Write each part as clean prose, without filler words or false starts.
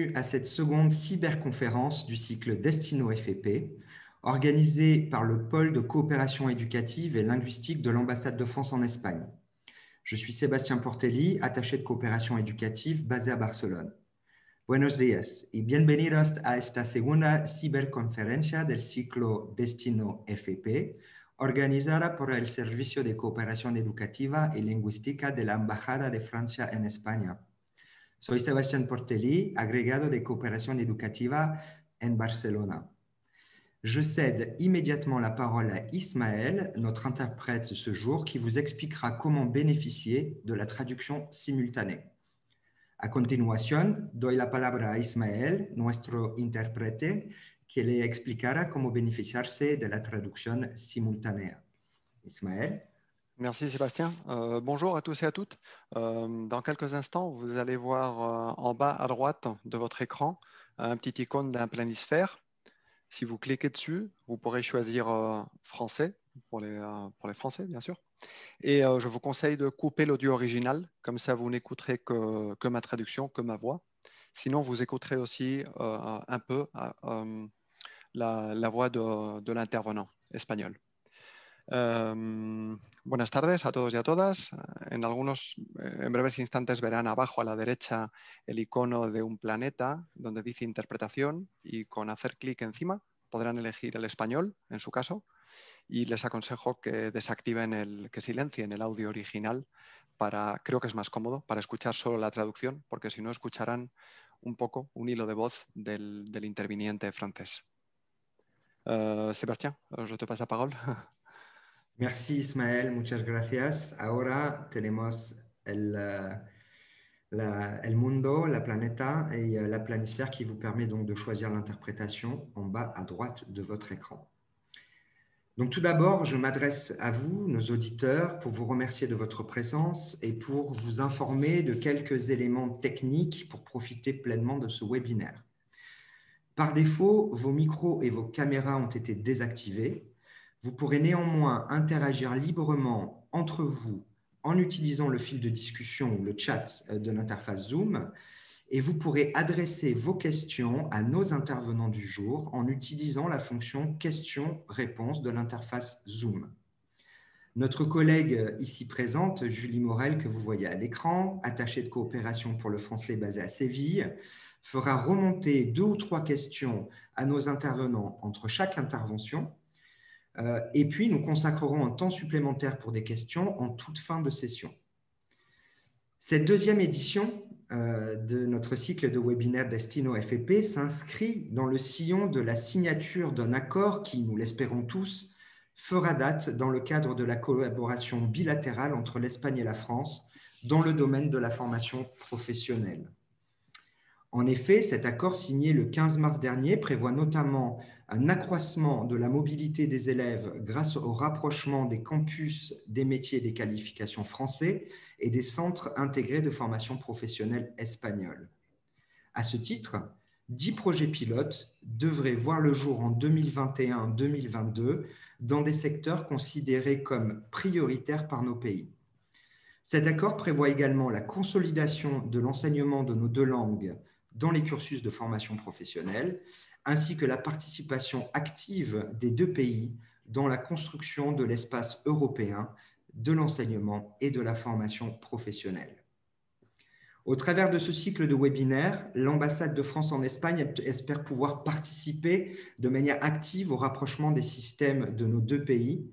bienvenue à cette seconde cyberconférence du cycle Destino FEP, organisée par le pôle de coopération éducative et linguistique de l'ambassade de France en Espagne. Je suis Sébastien Portelli, attaché de coopération éducative basé à Barcelone. Buenos días y bienvenidos a esta segunda ciberconferencia del ciclo Destino FEP, organizada por el Servicio de Cooperación Educativa y Lingüística de la Embajada de Francia en España. Soy Sebastián Portelli, agregado de coopération éducative en Barcelona. Je cède immédiatement la parole à Ismaël, notre interprète ce jour, qui vous expliquera comment bénéficier de la traduction simultanée. A continuación, doy la palabra a Ismaël, nuestro intérprete, que le explicará cómo beneficiarse de la traducción simultánea. Ismaël. Merci Sébastien. Bonjour à tous et à toutes. Dans quelques instants, vous allez voir en bas à droite de votre écran un petit icône d'un planisphère. Si vous cliquez dessus, vous pourrez choisir français pour les Français, bien sûr. Et je vous conseille de couper l'audio original, comme ça vous n'écouterez que ma traduction, que ma voix. Sinon, vous écouterez aussi un peu la voix de l'intervenant espagnol. Buenas tardes a todos y a todas. En breves instantes verán abajo a la derecha el icono de un planeta donde dice interpretación y con hacer clic encima podrán elegir el español en su caso y les aconsejo que desactiven que silencien el audio original creo que es más cómodo para escuchar solo la traducción porque si no escucharán un poco un hilo de voz del interviniente francés. Sébastien, je te passe la parole. Merci Ismaël, muchas gracias. Ahora tenemos el mundo, la planeta et la planisphère qui vous permet donc de choisir l'interprétation en bas à droite de votre écran. Donc tout d'abord, je m'adresse à vous, nos auditeurs, pour vous remercier de votre présence et pour vous informer de quelques éléments techniques pour profiter pleinement de ce webinaire. Par défaut, vos micros et vos caméras ont été désactivés. Vous pourrez néanmoins interagir librement entre vous en utilisant le fil de discussion ou le chat de l'interface Zoom et vous pourrez adresser vos questions à nos intervenants du jour en utilisant la fonction questions-réponses de l'interface Zoom. Notre collègue ici présente, Julie Morel, que vous voyez à l'écran, attachée de coopération pour le français basée à Séville, fera remonter 2 ou 3 questions à nos intervenants entre chaque intervention. Et puis, nous consacrerons un temps supplémentaire pour des questions en toute fin de session. Cette deuxième édition de notre cycle de webinaire Destino FEP s'inscrit dans le sillon de la signature d'un accord qui, nous l'espérons tous, fera date dans le cadre de la collaboration bilatérale entre l'Espagne et la France dans le domaine de la formation professionnelle. En effet, cet accord signé le 15 mars dernier prévoit notamment un accroissement de la mobilité des élèves grâce au rapprochement des campus des métiers et des qualifications français et des centres intégrés de formation professionnelle espagnols. À ce titre, 10 projets pilotes devraient voir le jour en 2021-2022 dans des secteurs considérés comme prioritaires par nos pays. Cet accord prévoit également la consolidation de l'enseignement de nos 2 langues dans les cursus de formation professionnelle, ainsi que la participation active des 2 pays dans la construction de l'espace européen de l'enseignement et de la formation professionnelle. Au travers de ce cycle de webinaires, l'ambassade de France en Espagne espère pouvoir participer de manière active au rapprochement des systèmes de nos 2 pays.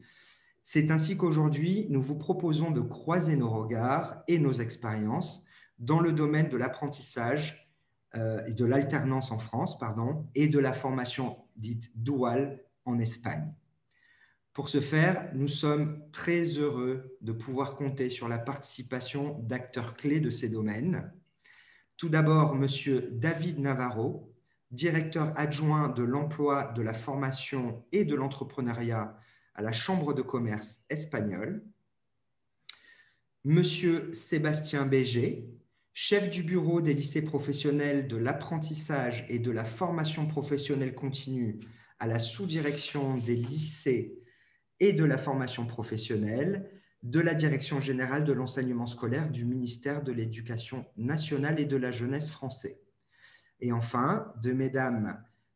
C'est ainsi qu'aujourd'hui, nous vous proposons de croiser nos regards et nos expériences dans le domaine de l'apprentissage et de l'alternance en France, et de la formation dite duale en Espagne. Pour ce faire, nous sommes très heureux de pouvoir compter sur la participation d'acteurs clés de ces domaines. Tout d'abord, M. David Navarro, directeur adjoint de l'emploi, de la formation et de l'entrepreneuriat à la Chambre de commerce espagnole. M. Sébastien Béger, chef du bureau des lycées professionnels de l'apprentissage et de la formation professionnelle continue à la sous-direction des lycées et de la formation professionnelle de la Direction générale de l'enseignement scolaire du ministère de l'Éducation nationale et de la jeunesse français. Et enfin, de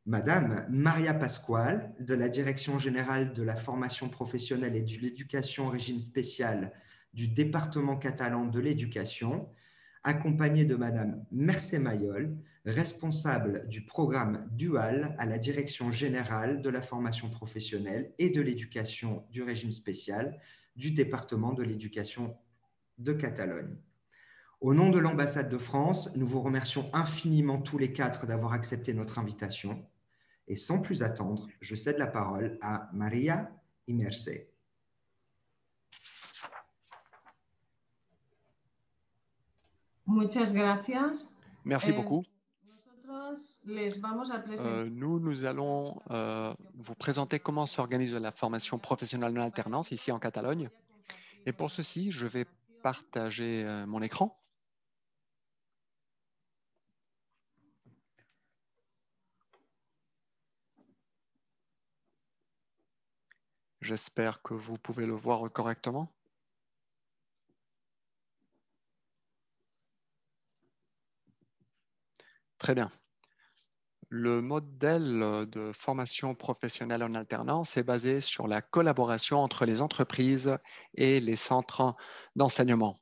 Madame Maria Pasquale, de la Direction générale de la formation professionnelle et de l'éducation au régime spécial du département catalan de l'éducation, accompagnée de Madame Mercè Mayol, responsable du programme Dual à la Direction générale de la formation professionnelle et de l'éducation du régime spécial du département de l'éducation de Catalogne. Au nom de l'ambassade de France, nous vous remercions infiniment tous les quatre d'avoir accepté notre invitation. Et sans plus attendre, je cède la parole à Maria y Mercè. Muchas gracias. Merci beaucoup. Nosotros les vamos a presentar. Nous allons vous présenter comment s'organise la formation professionnelle en alternance ici en Catalogne. Et pour ceci, je vais partager mon écran. J'espère que vous pouvez le voir correctement. Très bien. Le modèle de formation professionnelle en alternance est basé sur la collaboration entre les entreprises et les centres d'enseignement.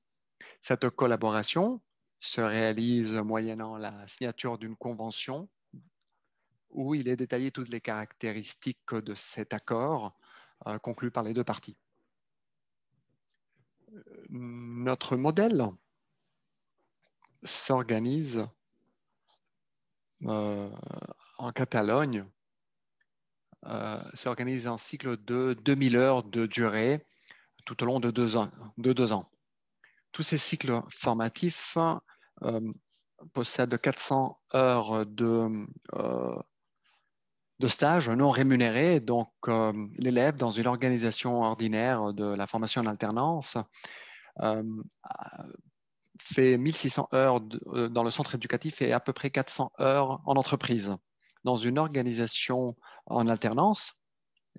Cette collaboration se réalise moyennant la signature d'une convention où il est détaillé toutes les caractéristiques de cet accord conclu par les deux parties. Notre modèle s'organise en Catalogne, s'organise en cycle de 2000 heures de durée tout au long de 2 ans. Tous ces cycles formatifs possèdent 400 heures de stage non rémunérés. Donc, l'élève, dans une organisation ordinaire de la formation en alternance, fait 1600 heures dans le centre éducatif et à peu près 400 heures en entreprise. Dans une organisation en alternance,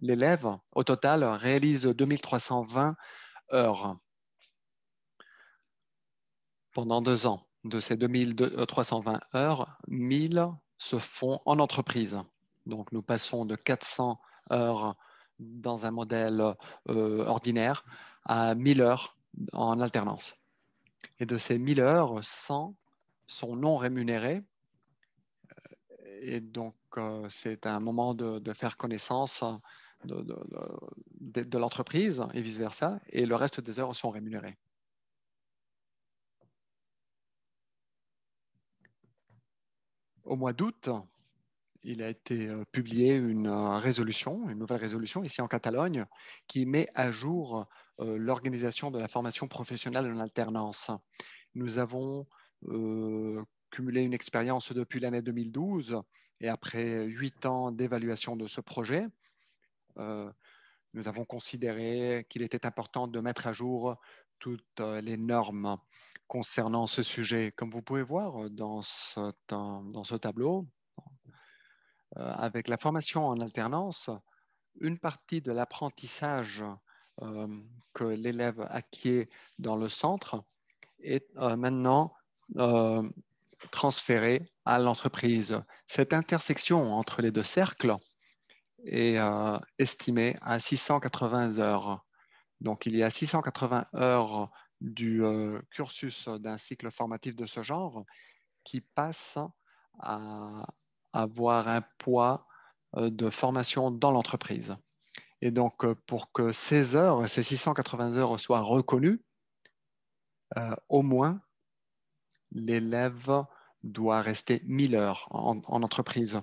l'élève, au total, réalise 2320 heures pendant 2 ans. De ces 2320 heures, 1000 se font en entreprise. Donc, nous passons de 400 heures dans un modèle ordinaire à 1000 heures en alternance. Et de ces 1000 heures, 100 sont non rémunérées. Et donc, c'est un moment de faire connaissance de l'entreprise et vice-versa. Et le reste des heures sont rémunérées. Au mois d'août, il a été publié une nouvelle résolution ici en Catalogne, qui met à jour l'organisation de la formation professionnelle en alternance. Nous avons cumulé une expérience depuis l'année 2012 et après 8 ans d'évaluation de ce projet, nous avons considéré qu'il était important de mettre à jour toutes les normes concernant ce sujet. Comme vous pouvez voir dans ce tableau, avec la formation en alternance, une partie de l'apprentissage que l'élève acquiert dans le centre est maintenant transférée à l'entreprise. Cette intersection entre les deux cercles est estimée à 680 heures. Donc, il y a 680 heures du cursus d'un cycle formatif de ce genre qui passe à avoir un poids de formation dans l'entreprise. Et donc, pour que ces 680 heures soient reconnues, au moins, l'élève doit rester 1000 heures en entreprise.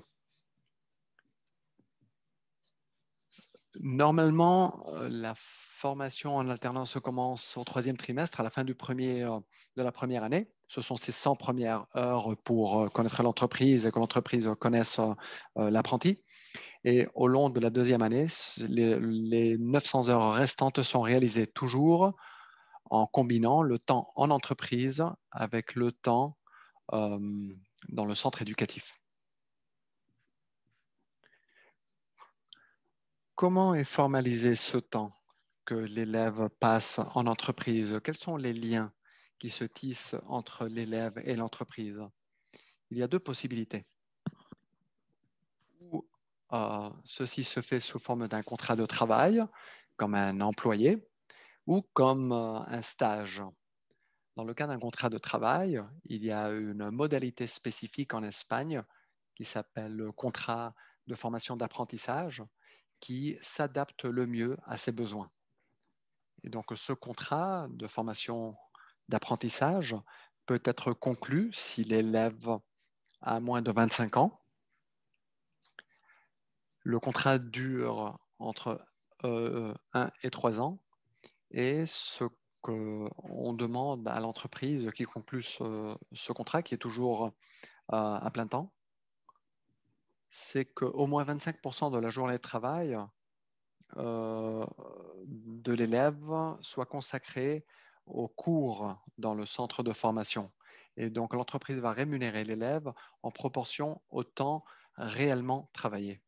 Normalement, la formation en alternance commence au 3e trimestre, à la fin de la première année. Ce sont ces 100 premières heures pour connaître l'entreprise et que l'entreprise connaisse l'apprenti. Et au long de la 2e année, les 900 heures restantes sont réalisées toujours en combinant le temps en entreprise avec le temps dans le centre éducatif. Comment est formalisé ce temps que l'élève passe en entreprise? Quels sont les liens qui se tissent entre l'élève et l'entreprise? il y a deux possibilités. Ou ceci se fait sous forme d'un contrat de travail, comme un employé, ou comme un stage. Dans le cas d'un contrat de travail, il y a une modalité spécifique en Espagne qui s'appelle le contrat de formation d'apprentissage qui s'adapte le mieux à ses besoins. Et donc, ce contrat de formation d'apprentissage peut être conclu si l'élève a moins de 25 ans. Le contrat dure entre 1 et 3 ans et ce qu'on demande à l'entreprise qui conclut ce contrat, qui est toujours à plein temps, c'est qu'au moins 25% de la journée de travail de l'élève soit consacrée aux cours dans le centre de formation. Et donc, l'entreprise va rémunérer l'élève en proportion au temps réellement travaillé.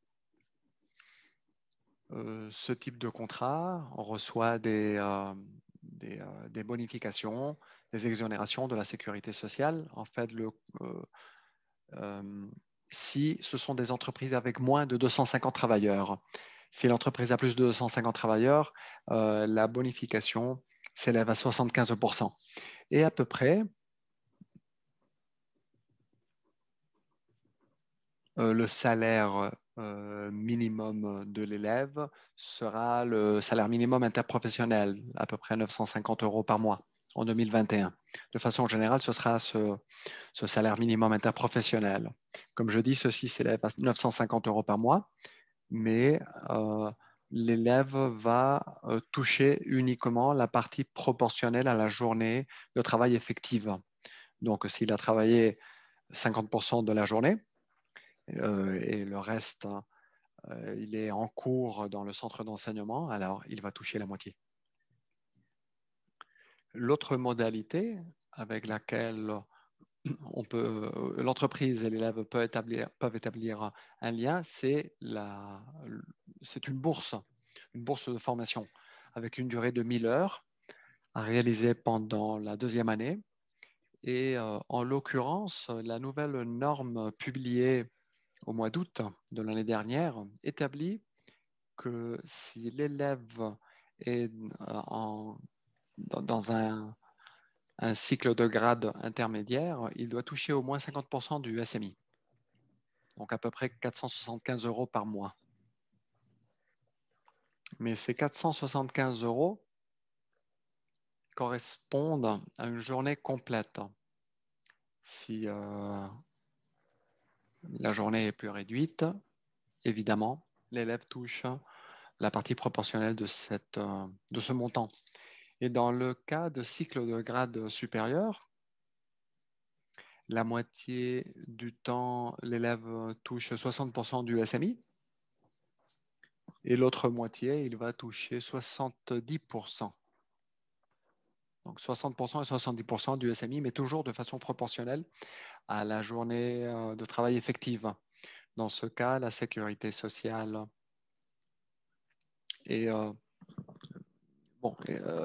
Ce type de contrat, on reçoit des bonifications, des exonérations de la sécurité sociale. En fait, si ce sont des entreprises avec moins de 250 travailleurs. Si l'entreprise a plus de 250 travailleurs, la bonification s'élève à 75%. Et à peu près, le salaire minimum de l'élève sera le salaire minimum interprofessionnel, à peu près 950 € par mois en 2021. De façon générale, ce sera ce salaire minimum interprofessionnel. Comme je dis, ceci s'élève à 950 € par mois, mais l'élève va toucher uniquement la partie proportionnelle à la journée de travail effective. Donc, s'il a travaillé 50% de la journée et le reste, il est en cours dans le centre d'enseignement, alors il va toucher la moitié. L'autre modalité avec laquelle l'entreprise et l'élève peuvent établir un lien, c'est une bourse de formation avec une durée de 1000 heures à réaliser pendant la deuxième année. Et en l'occurrence, la nouvelle norme publiée au mois d'août de l'année dernière établit que si l'élève est dans un cycle de grade intermédiaire, il doit toucher au moins 50% du SMI. Donc à peu près 475 € par mois. Mais ces 475 € correspondent à une journée complète. Si la journée est plus réduite, évidemment, l'élève touche la partie proportionnelle de ce montant. Et dans le cas de cycle de grade supérieur, la moitié du temps, l'élève touche 60% du SMI et l'autre moitié, il va toucher 70%. Donc 60% et 70% du SMI, mais toujours de façon proportionnelle à la journée de travail effective. Dans ce cas, la sécurité sociale est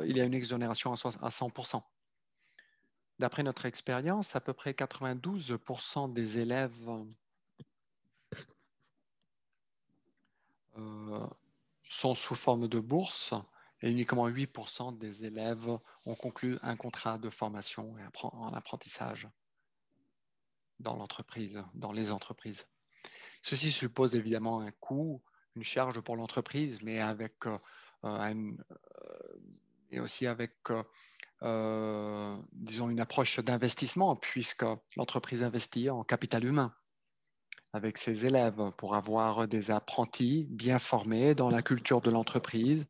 il y a une exonération à 100%. D'après notre expérience, à peu près 92% des élèves sont sous forme de bourse et uniquement 8% des élèves ont conclu un contrat de formation et en apprentissage dans les entreprises. Ceci suppose évidemment un coût, une charge pour l'entreprise, mais aussi avec disons, une approche d'investissement, puisque l'entreprise investit en capital humain avec ses élèves pour avoir des apprentis bien formés dans la culture de l'entreprise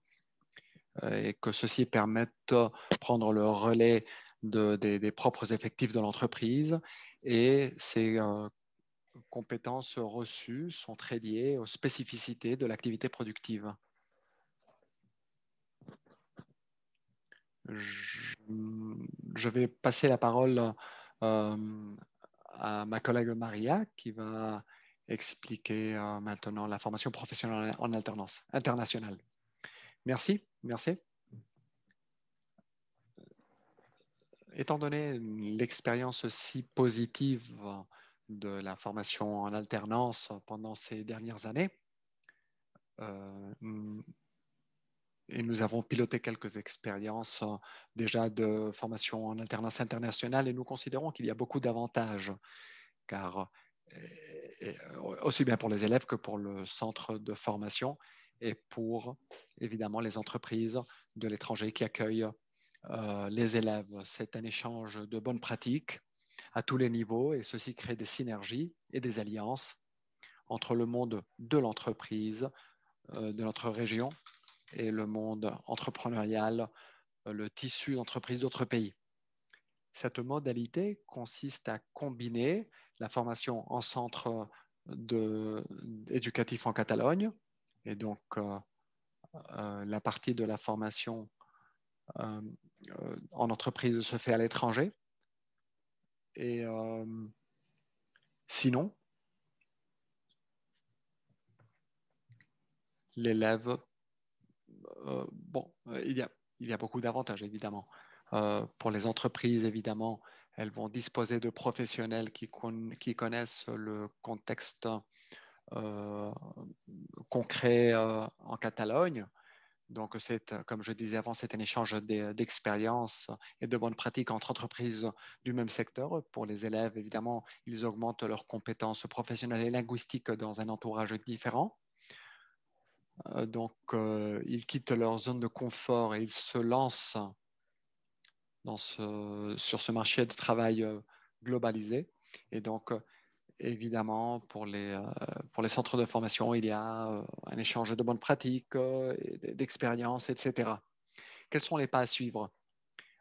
et que ceux-ci permettent de prendre le relais des propres effectifs de l'entreprise. Et ces compétences reçues sont très liées aux spécificités de l'activité productive. Je vais passer la parole à ma collègue Maria qui va expliquer maintenant la formation professionnelle en alternance internationale. Merci. Étant donné l'expérience si positive de la formation en alternance pendant ces dernières années. Et nous avons piloté quelques expériences déjà de formation en alternance internationale et nous considérons qu'il y a beaucoup d'avantages, car aussi bien pour les élèves que pour le centre de formation et pour évidemment les entreprises de l'étranger qui accueillent les élèves. C'est un échange de bonnes pratiques à tous les niveaux et ceci crée des synergies et des alliances entre le monde de l'entreprise, de notre région et le monde entrepreneurial, le tissu d'entreprises d'autres pays. Cette modalité consiste à combiner la formation en centre éducatif en Catalogne et donc la partie de la formation en entreprise se fait à l'étranger. Et sinon, l'élève, il y a beaucoup d'avantages évidemment. Pour les entreprises, évidemment, elles vont disposer de professionnels qui connaissent le contexte concret en Catalogne. Donc, comme je disais avant, c'est un échange d'expériences et de bonnes pratiques entre entreprises du même secteur. Pour les élèves, évidemment, ils augmentent leurs compétences professionnelles et linguistiques dans un entourage différent. Donc, ils quittent leur zone de confort et ils se lancent sur ce marché de travail globalisé. Et donc, évidemment, pour les centres de formation, il y a un échange de bonnes pratiques, d'expériences, etc. Quels sont les pas à suivre?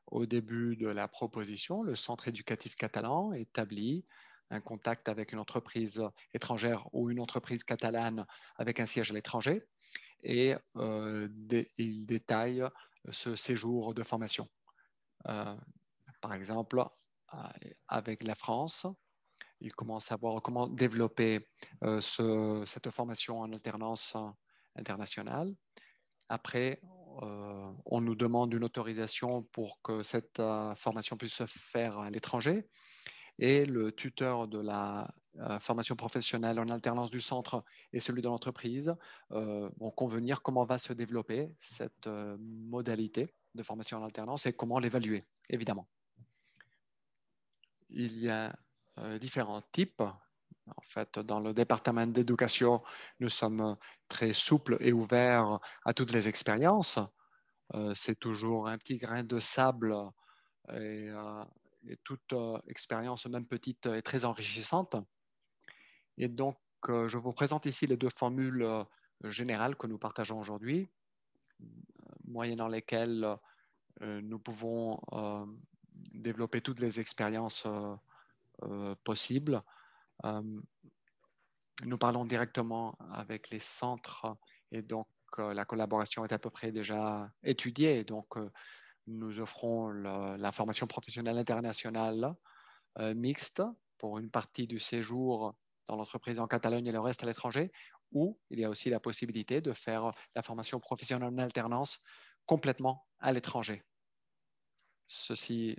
Au début de la proposition, le centre éducatif catalan établit un contact avec une entreprise étrangère ou une entreprise catalane avec un siège à l'étranger et il détaille ce séjour de formation. Par exemple, avec la France, il commence à voir comment développer cette formation en alternance internationale. Après, on nous demande une autorisation pour que cette formation puisse se faire à l'étranger. Et le tuteur de la formation professionnelle en alternance du centre et celui de l'entreprise vont convenir comment va se développer cette modalité de formation en alternance et comment l'évaluer, évidemment. Il y a différents types. En fait, dans le département d'éducation, nous sommes très souples et ouverts à toutes les expériences. C'est toujours un petit grain de sable et toute expérience, même petite, est très enrichissante. Et donc, je vous présente ici les deux formules générales que nous partageons aujourd'hui, moyennant lesquelles nous pouvons développer toutes les expériences possibles. Nous parlons directement avec les centres et donc la collaboration est à peu près déjà étudiée. Donc, nous offrons la formation professionnelle internationale mixte pour une partie du séjour dans l'entreprise en Catalogne et le reste à l'étranger, ou il y a aussi la possibilité de faire la formation professionnelle en alternance complètement à l'étranger. Ceci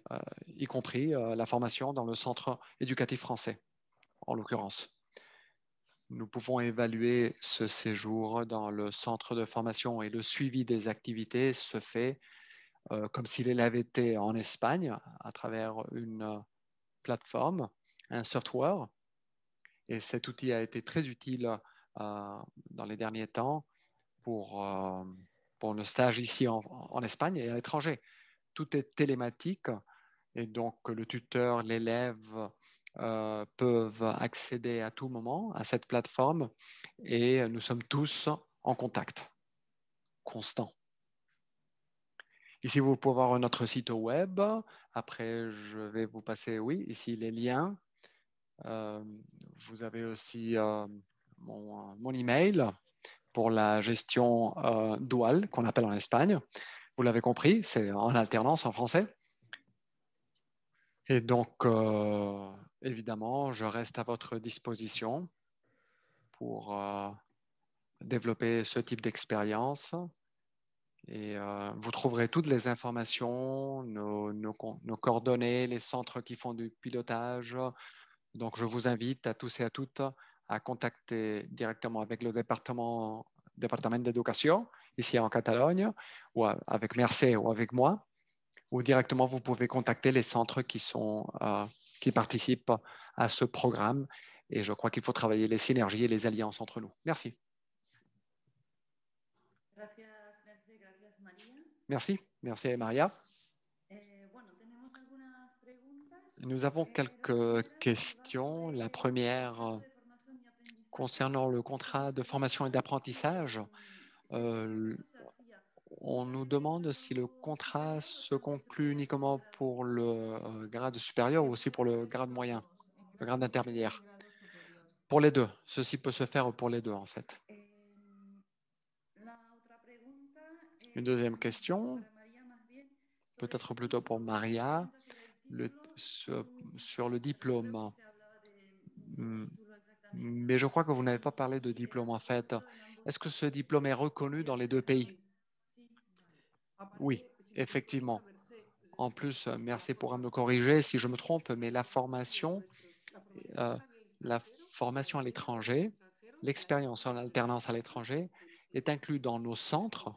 y compris la formation dans le centre éducatif français, en l'occurrence. Nous pouvons évaluer ce séjour dans le centre de formation et le suivi des activités se fait comme si l'élève était en Espagne à travers une plateforme, un software. Et cet outil a été très utile dans les derniers temps pour le stage ici en Espagne et à l'étranger. Tout est télématique et donc le tuteur, l'élève peuvent accéder à tout moment à cette plateforme et nous sommes tous en contact constant. Ici, vous pouvez voir notre site web. Après, je vais vous passer, oui, ici les liens. Vous avez aussi mon email pour la gestion duale qu'on appelle en Espagne. Vous l'avez compris, c'est en alternance en français. Et donc, évidemment, je reste à votre disposition pour développer ce type d'expérience. Et vous trouverez toutes les informations, nos coordonnées, les centres qui font du pilotage, Donc, je vous invite à tous et à toutes à contacter directement avec le département d'éducation ici en Catalogne, ou avec Mercè ou avec moi, ou directement vous pouvez contacter les centres qui participent à ce programme. Et je crois qu'il faut travailler les synergies et les alliances entre nous. Merci. Merci, merci Maria. Nous avons quelques questions. La première concernant le contrat de formation et d'apprentissage. On nous demande si le contrat se conclut uniquement pour le grade supérieur ou aussi pour le grade moyen, le grade intermédiaire. Pour les deux. Ceci peut se faire pour les deux, en fait. Une deuxième question, peut-être plutôt pour Maria, sur le diplôme. Mais je crois que vous n'avez pas parlé de diplôme, en fait. Est-ce que ce diplôme est reconnu dans les deux pays? Oui, effectivement. En plus, merci pour me corriger si je me trompe, mais la formation à l'étranger, l'expérience en alternance à l'étranger est inclue dans nos centres,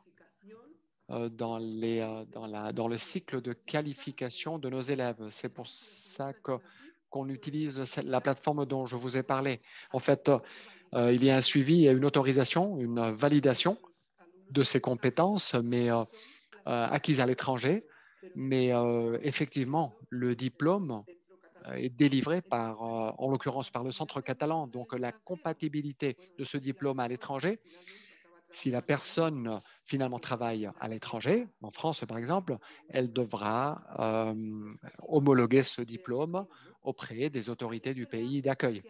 dans le cycle de qualification de nos élèves. C'est pour ça qu'on utilise la plateforme dont je vous ai parlé. En fait, il y a un suivi et une autorisation, une validation de ces compétences, mais acquises à l'étranger. Mais effectivement, le diplôme est délivré en l'occurrence par le centre catalan. Donc, la compatibilité de ce diplôme à l'étranger, si la personne finalement travaille à l'étranger, en France par exemple, elle devra homologuer ce diplôme auprès des autorités du pays d'accueil.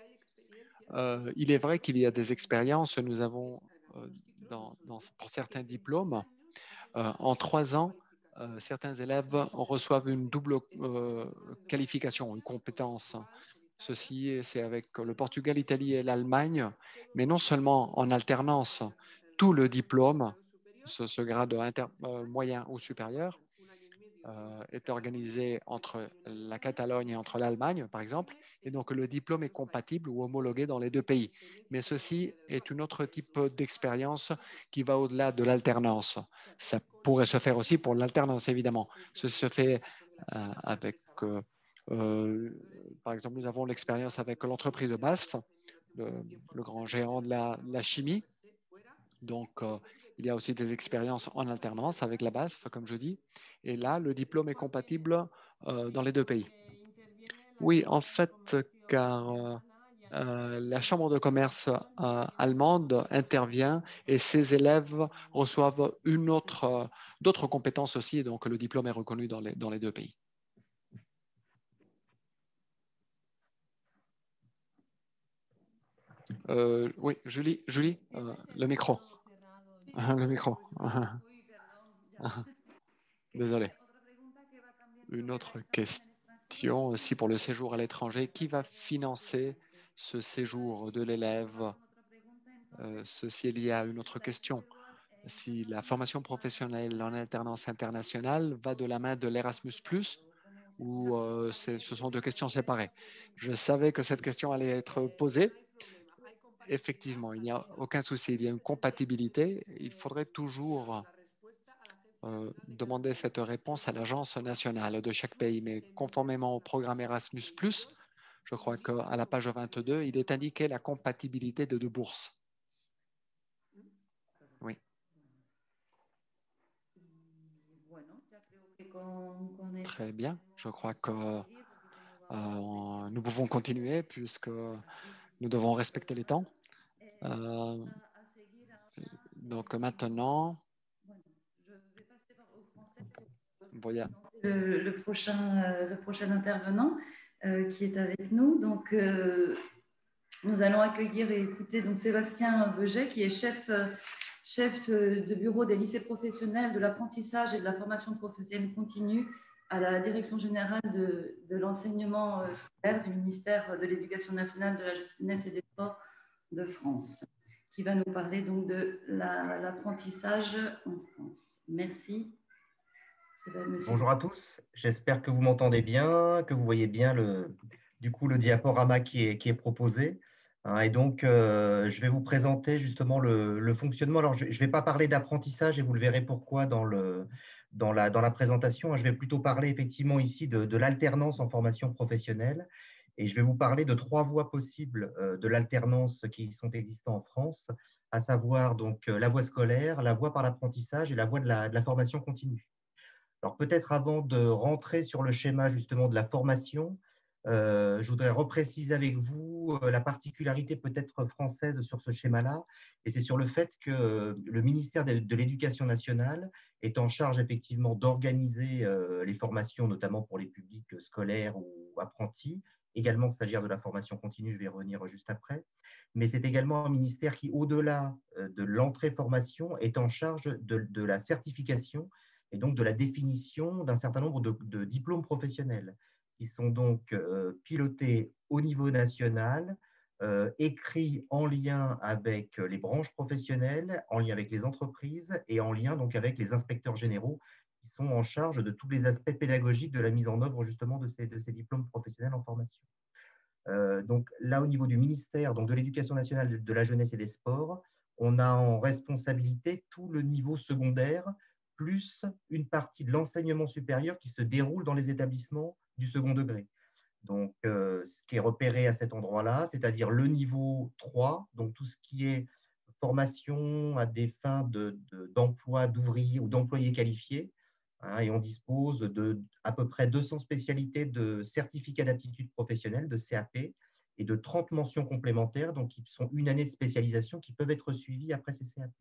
Il est vrai qu'il y a des expériences, nous avons pour certains diplômes, en 3 ans, certains élèves reçoivent une double qualification, une compétence. Ceci, c'est avec le Portugal, l'Italie et l'Allemagne, mais non seulement en alternance, tout le diplôme, ce grade moyen ou supérieur, est organisé entre la Catalogne et entre l'Allemagne, par exemple, et donc le diplôme est compatible ou homologué dans les deux pays. Mais ceci est un autre type d'expérience qui va au-delà de l'alternance. Ça pourrait se faire aussi pour l'alternance, évidemment. Ceci se fait avec, par exemple, nous avons l'expérience avec l'entreprise de BASF, le grand géant de la chimie. Donc, il y a aussi des expériences en alternance avec la BASF, comme je dis. Et là, le diplôme est compatible dans les deux pays. Oui, en fait, car la Chambre de commerce allemande intervient et ses élèves reçoivent d'autres compétences aussi. Donc, le diplôme est reconnu dans les deux pays. Oui, Julie, le micro. Le micro. Désolé. Une autre question aussi pour le séjour à l'étranger. Qui va financer ce séjour de l'élève? Ceci est lié à une autre question. Si la formation professionnelle en alternance internationale va de la main de l'Erasmus+, ou ce sont deux questions séparées? Je savais que cette question allait être posée. Effectivement, il n'y a aucun souci. Il y a une compatibilité. Il faudrait toujours demander cette réponse à l'agence nationale de chaque pays. Mais conformément au programme Erasmus+, je crois qu'à la page 22, il est indiqué la compatibilité de deux bourses. Oui. Très bien. Je crois que nous pouvons continuer puisque nous devons respecter les temps. Donc maintenant, voilà. Le prochain intervenant qui est avec nous. Donc, nous allons accueillir et écouter donc, Sébastien Beuget, qui est chef de bureau des lycées professionnels de l'apprentissage et de la formation professionnelle continue à la Direction générale de l'enseignement scolaire du ministère de l'Éducation nationale, de la jeunesse et des sports de France, qui va nous parler donc de l'apprentissage en France. Merci. Bonjour à tous, j'espère que vous m'entendez bien, que vous voyez bien le du coup le diaporama qui est proposé. Hein, et donc, je vais vous présenter justement le fonctionnement. Alors, je ne vais pas parler d'apprentissage et vous le verrez pourquoi dans la présentation. Je vais plutôt parler effectivement ici de l'alternance en formation professionnelle. Et je vais vous parler de 3 voies possibles de l'alternance qui sont existantes en France, à savoir donc la voie scolaire, la voie par l'apprentissage et la voie de la formation continue. Alors peut-être avant de rentrer sur le schéma justement de la formation, je voudrais repréciser avec vous la particularité peut-être française sur ce schéma-là, et c'est sur le fait que le ministère de l'Éducation nationale est en charge effectivement d'organiser les formations, notamment pour les publics scolaires ou apprentis, également stagiaires de la formation continue, je vais y revenir juste après, mais c'est également un ministère qui, au-delà de l'entrée formation, est en charge de la certification et donc de la définition d'un certain nombre de diplômes professionnels qui sont donc pilotés au niveau national, écrits en lien avec les branches professionnelles, en lien avec les entreprises et en lien donc avec les inspecteurs généraux qui sont en charge de tous les aspects pédagogiques de la mise en œuvre justement de ces diplômes professionnels en formation. Donc là, au niveau du ministère donc de l'Éducation nationale, de la jeunesse et des sports, on a en responsabilité tout le niveau secondaire, plus une partie de l'enseignement supérieur qui se déroule dans les établissements du second degré. Donc, ce qui est repéré à cet endroit-là, c'est-à-dire le niveau 3, donc tout ce qui est formation à des fins d'emploi d'ouvriers ou d'employés qualifiés, hein, et on dispose de à peu près 200 spécialités de certificats d'aptitude professionnelle, de CAP, et de 30 mentions complémentaires, donc qui sont une année de spécialisation qui peuvent être suivies après ces CAP.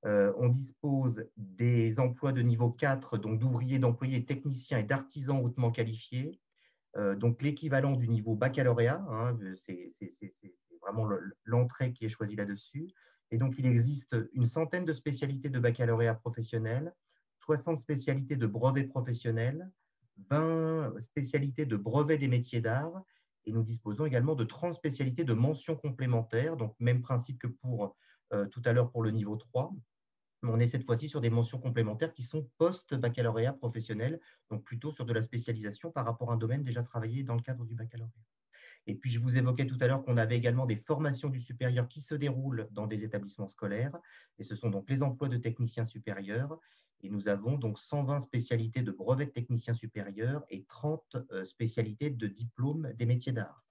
On dispose des emplois de niveau 4, donc d'ouvriers, d'employés, techniciens et d'artisans hautement qualifiés, donc l'équivalent du niveau baccalauréat, hein, c'est vraiment l'entrée qui est choisie là-dessus. Et donc, il existe une centaine de spécialités de baccalauréat professionnel, 60 spécialités de brevets professionnels, 20 spécialités de brevets des métiers d'art, et nous disposons également de 30 spécialités de mentions complémentaires, donc même principe que pour tout à l'heure pour le niveau 3. On est cette fois-ci sur des mentions complémentaires qui sont post-baccalauréat professionnel, donc plutôt sur de la spécialisation par rapport à un domaine déjà travaillé dans le cadre du baccalauréat. Et puis, je vous évoquais tout à l'heure qu'on avait également des formations du supérieur qui se déroulent dans des établissements scolaires, et ce sont donc les emplois de techniciens supérieurs, et nous avons donc 120 spécialités de brevets de techniciens supérieurs et 30 spécialités de diplômes des métiers d'art.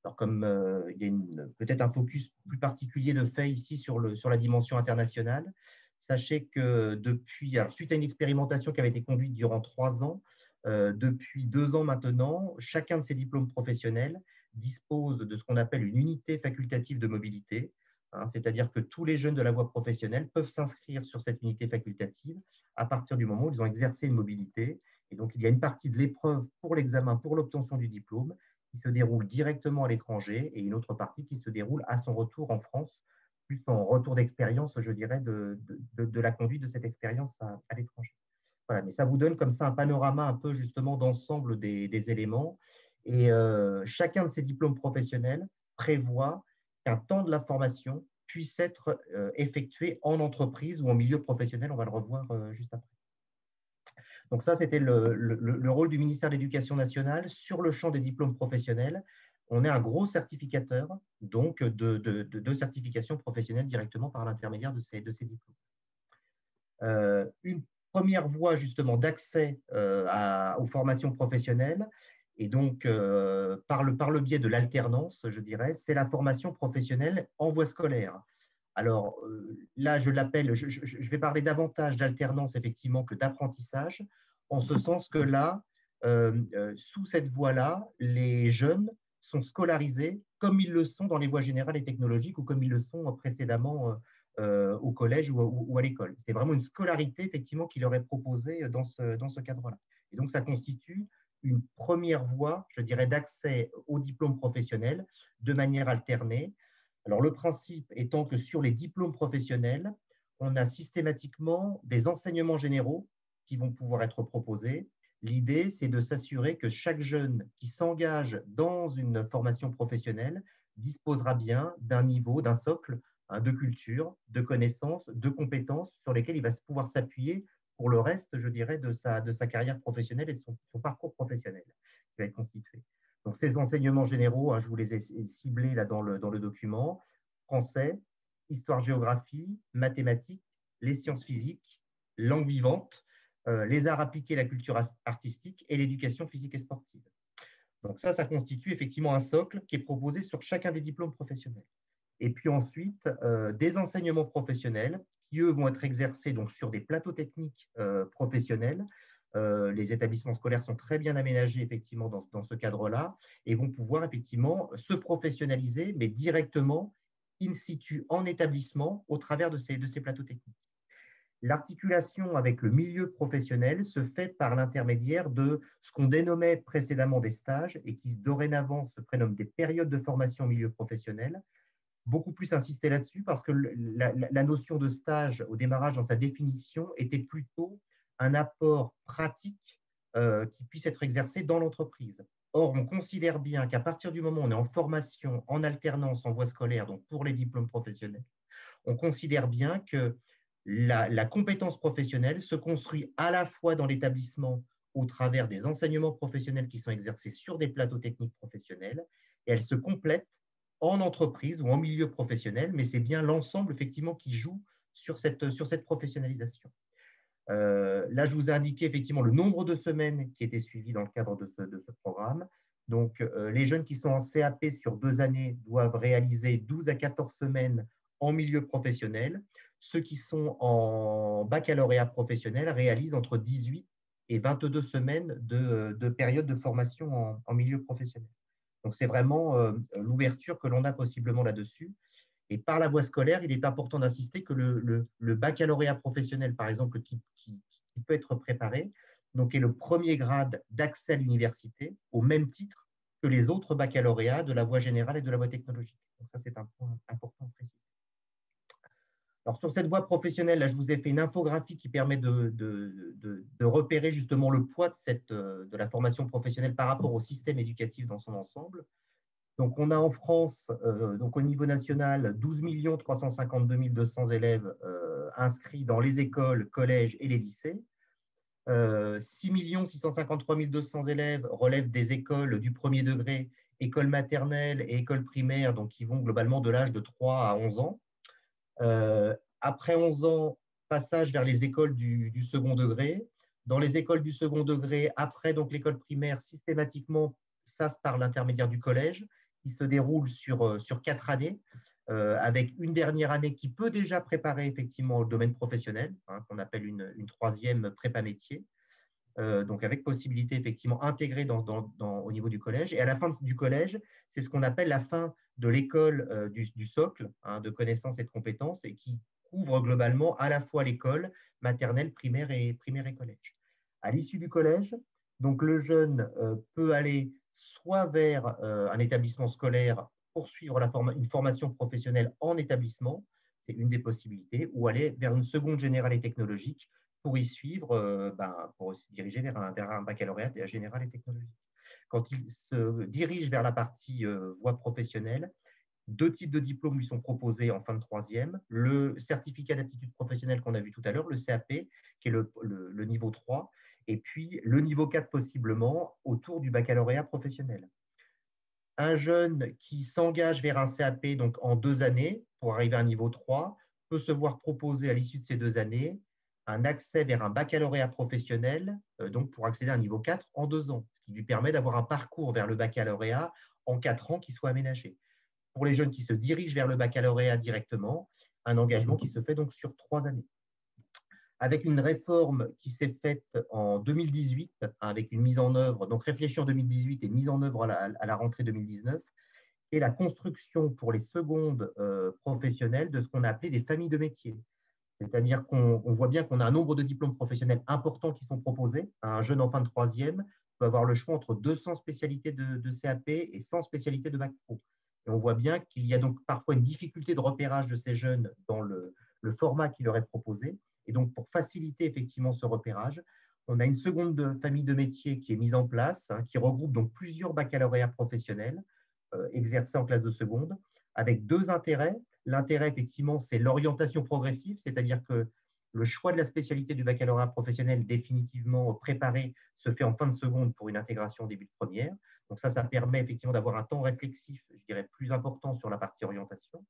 Alors, comme il y a peut-être un focus plus particulier de fait ici sur la dimension internationale, sachez que suite à une expérimentation qui avait été conduite durant 3 ans, depuis 2 ans maintenant, chacun de ces diplômes professionnels dispose de ce qu'on appelle une unité facultative de mobilité, hein, c'est-à-dire que tous les jeunes de la voie professionnelle peuvent s'inscrire sur cette unité facultative à partir du moment où ils ont exercé une mobilité. Et donc, il y a une partie de l'épreuve pour l'examen, pour l'obtention du diplôme, qui se déroule directement à l'étranger et une autre partie qui se déroule à son retour en France, plus en retour d'expérience, je dirais, de la conduite de cette expérience à l'étranger. Voilà, mais ça vous donne comme ça un panorama un peu justement d'ensemble des éléments. Et chacun de ces diplômes professionnels prévoit qu'un temps de la formation puisse être effectué en entreprise ou en milieu professionnel. On va le revoir juste après. Donc ça, c'était le rôle du ministère de l'Éducation nationale sur le champ des diplômes professionnels. On est un gros certificateur donc de certification professionnelle directement par l'intermédiaire de ces diplômes. Une première voie justement d'accès aux formations professionnelles, et donc par le biais de l'alternance, je dirais, c'est la formation professionnelle en voie scolaire. Alors là, je vais parler davantage d'alternance effectivement que d'apprentissage, en ce sens que là, sous cette voie-là, les jeunes sont scolarisés comme ils le sont dans les voies générales et technologiques ou comme ils le sont précédemment au collège ou à l'école. C'est vraiment une scolarité effectivement qui leur est proposée dans ce cadre-là. Et donc, ça constitue une première voie, je dirais, d'accès au diplôme professionnel de manière alternée. Alors, le principe étant que sur les diplômes professionnels, on a systématiquement des enseignements généraux qui vont pouvoir être proposés. L'idée, c'est de s'assurer que chaque jeune qui s'engage dans une formation professionnelle disposera bien d'un niveau, d'un socle de culture, de connaissances, de compétences sur lesquelles il va pouvoir s'appuyer pour le reste, je dirais, de sa carrière professionnelle et de son parcours professionnel qui va être constitué. Donc, ces enseignements généraux, je vous les ai ciblés là dans le document. Français, histoire-géographie, mathématiques, les sciences physiques, langue vivante, les arts appliqués, la culture artistique et l'éducation physique et sportive. Donc ça constitue effectivement un socle qui est proposé sur chacun des diplômes professionnels. Et puis ensuite, des enseignements professionnels qui, eux, vont être exercés donc, sur des plateaux techniques professionnels. Les établissements scolaires sont très bien aménagés effectivement dans ce cadre-là et vont pouvoir effectivement se professionnaliser, mais directement in situ en établissement au travers de ces plateaux techniques. L'articulation avec le milieu professionnel se fait par l'intermédiaire de ce qu'on dénommait précédemment des stages et qui dorénavant se prénomment des périodes de formation au milieu professionnel. Beaucoup plus insister là-dessus parce que la notion de stage au démarrage dans sa définition était plutôt un apport pratique qui puisse être exercé dans l'entreprise. Or, on considère bien qu'à partir du moment où on est en formation, en alternance, en voie scolaire, donc pour les diplômes professionnels, on considère bien que la compétence professionnelle se construit à la fois dans l'établissement au travers des enseignements professionnels qui sont exercés sur des plateaux techniques professionnels et elle se complète en entreprise ou en milieu professionnel, mais c'est bien l'ensemble effectivement qui joue sur cette professionnalisation. Là, je vous ai indiqué effectivement le nombre de semaines qui étaient suivies dans le cadre de ce programme. Donc, les jeunes qui sont en CAP sur 2 années doivent réaliser 12 à 14 semaines en milieu professionnel. Ceux qui sont en baccalauréat professionnel réalisent entre 18 et 22 semaines de période de formation en milieu professionnel. Donc, c'est vraiment l'ouverture que l'on a possiblement là-dessus. Et par la voie scolaire, il est important d'insister que le baccalauréat professionnel, par exemple, qui peut être préparé, donc est le premier grade d'accès à l'université, au même titre que les autres baccalauréats de la voie générale et de la voie technologique. Donc ça, c'est un point important à préciser. Alors, sur cette voie professionnelle, là, je vous ai fait une infographie qui permet de repérer justement le poids de la formation professionnelle par rapport au système éducatif dans son ensemble. Donc, on a en France, donc au niveau national, 12 352 200 élèves inscrits dans les écoles, collèges et les lycées. 6 653 200 élèves relèvent des écoles du premier degré, écoles maternelles et écoles primaires, donc qui vont globalement de l'âge de 3 à 11 ans. Après 11 ans, passage vers les écoles du second degré. Dans les écoles du second degré, après donc l'école primaire, systématiquement, ça se par l'intermédiaire du collège, qui se déroule sur 4 années, avec une dernière année qui peut déjà préparer effectivement au domaine professionnel, qu'on appelle une troisième prépa métier, donc avec possibilité effectivement intégrée au niveau du collège. Et à la fin du collège, c'est ce qu'on appelle la fin de l'école du socle de connaissances et de compétences et qui couvre globalement à la fois l'école maternelle, primaire et collège. À l'issue du collège, donc le jeune peut aller soit vers un établissement scolaire pour suivre une formation professionnelle en établissement, c'est une des possibilités, ou aller vers une seconde générale et technologique pour y suivre, pour se diriger vers un baccalauréat général et technologique. Quand il se dirige vers la partie voie professionnelle, 2 types de diplômes lui sont proposés en fin de troisième. Le certificat d'aptitude professionnelle qu'on a vu tout à l'heure, le CAP, qui est le niveau 3, et puis le niveau 4 possiblement autour du baccalauréat professionnel. Un jeune qui s'engage vers un CAP donc en 2 années pour arriver à un niveau 3 peut se voir proposer à l'issue de ces 2 années un accès vers un baccalauréat professionnel donc pour accéder à un niveau 4 en 2 ans, ce qui lui permet d'avoir un parcours vers le baccalauréat en 4 ans qui soit aménagé. Pour les jeunes qui se dirigent vers le baccalauréat directement, un engagement qui se fait donc sur 3 années. Avec une réforme qui s'est faite en 2018, avec une mise en œuvre, donc réfléchie en 2018 et mise en œuvre à la rentrée 2019, et la construction pour les secondes professionnelles de ce qu'on a appelé des familles de métiers. C'est-à-dire qu'on voit bien qu'on a un nombre de diplômes professionnels importants qui sont proposés. Un jeune en fin de troisième peut avoir le choix entre 200 spécialités de CAP et 100 spécialités de Bac Pro. Et on voit bien qu'il y a donc parfois une difficulté de repérage de ces jeunes dans le format qui leur est proposé. Et donc, pour faciliter effectivement ce repérage, on a une seconde famille de métiers qui est mise en place, qui regroupe donc plusieurs baccalauréats professionnels exercés en classe de seconde, avec 2 intérêts. L'intérêt, effectivement, c'est l'orientation progressive, c'est-à-dire que Le choix de la spécialité du baccalauréat professionnel définitivement préparé se fait en fin de seconde pour une intégration au début de première. Donc ça permet effectivement d'avoir un temps réflexif, je dirais, plus important sur la partie orientation.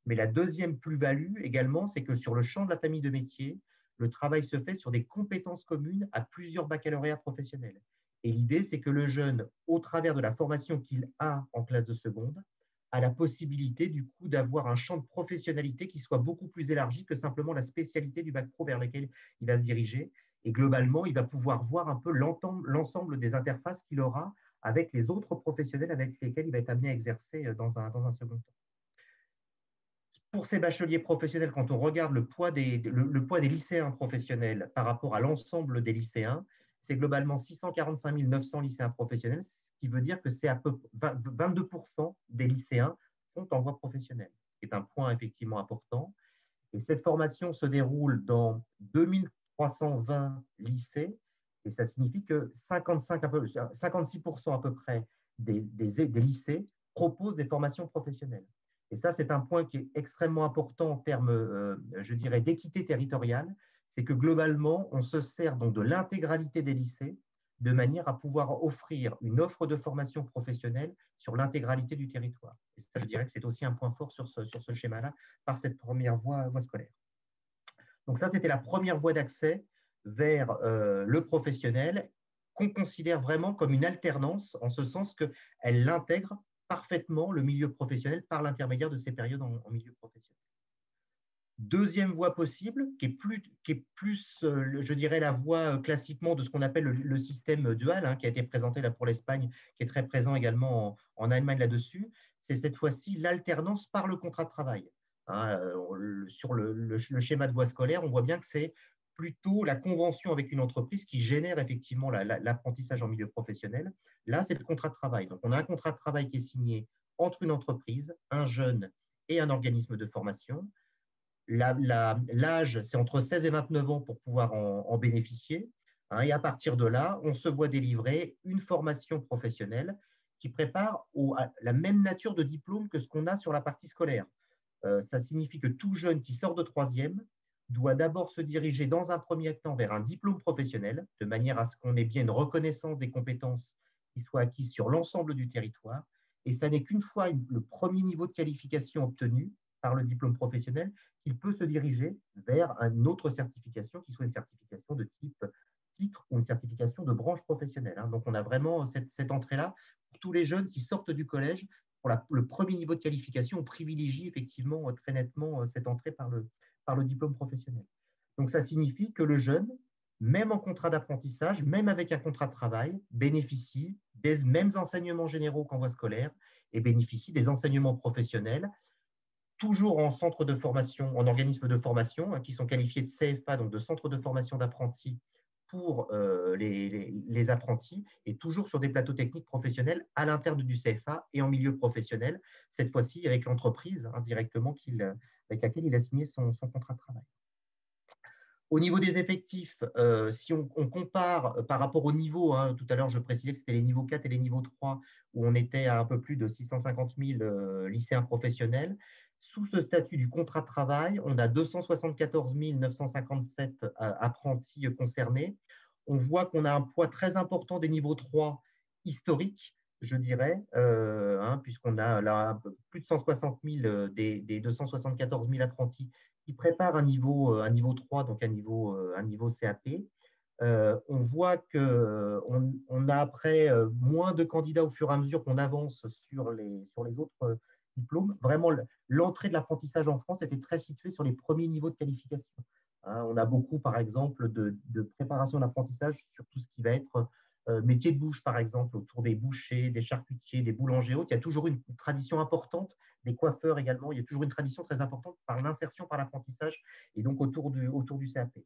Mais la deuxième plus-value également, c'est que sur le champ de la famille de métiers, le travail se fait sur des compétences communes à plusieurs baccalauréats professionnels. Et l'idée, c'est que le jeune, au travers de la formation qu'il a en classe de seconde, a la possibilité du coup d'avoir un champ de professionnalité qui soit beaucoup plus élargi que simplement la spécialité du bac pro vers laquelle il va se diriger. Et globalement, il va pouvoir voir un peu l'ensemble des interfaces qu'il aura avec les autres professionnels avec lesquels il va être amené à exercer dans un second temps. Pour ces bacheliers professionnels, quand on regarde le poids des lycéens professionnels par rapport à l'ensemble des lycéens, c'est globalement 645 900 lycéens professionnels, ce qui veut dire que c'est à peu 22% des lycéens sont en voie professionnelle, ce qui est un point effectivement important. Et cette formation se déroule dans 2320 lycées, et ça signifie que 56% à peu près des lycées proposent des formations professionnelles. Et ça, c'est un point qui est extrêmement important en termes, je dirais, d'équité territoriale. C'est que globalement, on se sert donc de l'intégralité des lycées de manière à pouvoir offrir une offre de formation professionnelle sur l'intégralité du territoire. Et ça, je dirais que c'est aussi un point fort sur ce schéma-là, par cette première voie scolaire. Donc ça, c'était la première voie d'accès vers le professionnel, qu'on considère vraiment comme une alternance, en ce sens qu'elle intègre parfaitement le milieu professionnel par l'intermédiaire de ces périodes en milieu professionnel. Deuxième voie possible, qui est plus je dirais, la voie classiquement de ce qu'on appelle le système dual, hein, qui a été présenté là pour l'Espagne, qui est très présent également en Allemagne là-dessus, c'est cette fois-ci l'alternance par le contrat de travail. Hein, sur le schéma de voie scolaire, on voit bien que c'est plutôt la convention avec une entreprise qui génère effectivement l'apprentissage en milieu professionnel. Là, c'est le contrat de travail. Donc, on a un contrat de travail qui est signé entre une entreprise, un jeune et un organisme de formation. L'âge, c'est entre 16 et 29 ans pour pouvoir en bénéficier. Hein, et à partir de là, on se voit délivrer une formation professionnelle qui prépare à la même nature de diplôme que ce qu'on a sur la partie scolaire. Ça signifie que tout jeune qui sort de troisième doit d'abord se diriger dans un premier temps vers un diplôme professionnel, de manière à ce qu'on ait bien une reconnaissance des compétences qui soient acquises sur l'ensemble du territoire. Et ça n'est qu'une fois le premier niveau de qualification obtenu par le diplôme professionnel qu'il peut se diriger vers une autre certification, qui soit une certification de type titre ou une certification de branche professionnelle. Hein. Donc, on a vraiment cette entrée-là pour tous les jeunes qui sortent du collège. Pour le premier niveau de qualification, on privilégie effectivement très nettement cette entrée par le diplôme professionnel. Donc, ça signifie que le jeune, même en contrat d'apprentissage, même avec un contrat de travail, bénéficie des mêmes enseignements généraux qu'en voie scolaire et bénéficie des enseignements professionnels, toujours en centre de formation, en organisme de formation, hein, qui sont qualifiés de CFA, donc de centre de formation d'apprentis pour les apprentis, et toujours sur des plateaux techniques professionnels à l'interne du CFA et en milieu professionnel, cette fois-ci avec l'entreprise hein, directement avec laquelle il a signé son contrat de travail. Au niveau des effectifs, si on compare par rapport au niveau, hein, tout à l'heure je précisais que c'était les niveaux 4 et les niveaux 3, où on était à un peu plus de 650 000 lycéens professionnels. Sous ce statut du contrat de travail, on a 274 957 apprentis concernés. On voit qu'on a un poids très important des niveaux 3 historiques, je dirais, hein, puisqu'on a là plus de 160 000 des 274 000 apprentis qui préparent un niveau 3, donc un niveau CAP. On voit qu'on a après moins de candidats au fur et à mesure qu'on avance sur les autres diplômes. Vraiment, l'entrée de l'apprentissage en France était très située sur les premiers niveaux de qualification. Hein, on a beaucoup, par exemple, de préparation d'apprentissage sur tout ce qui va être métier de bouche, par exemple, autour des bouchers, des charcutiers, des boulangers autres. Il y a toujours une tradition importante, des coiffeurs également. Il y a toujours une tradition très importante par l'insertion par l'apprentissage et donc autour du CAP.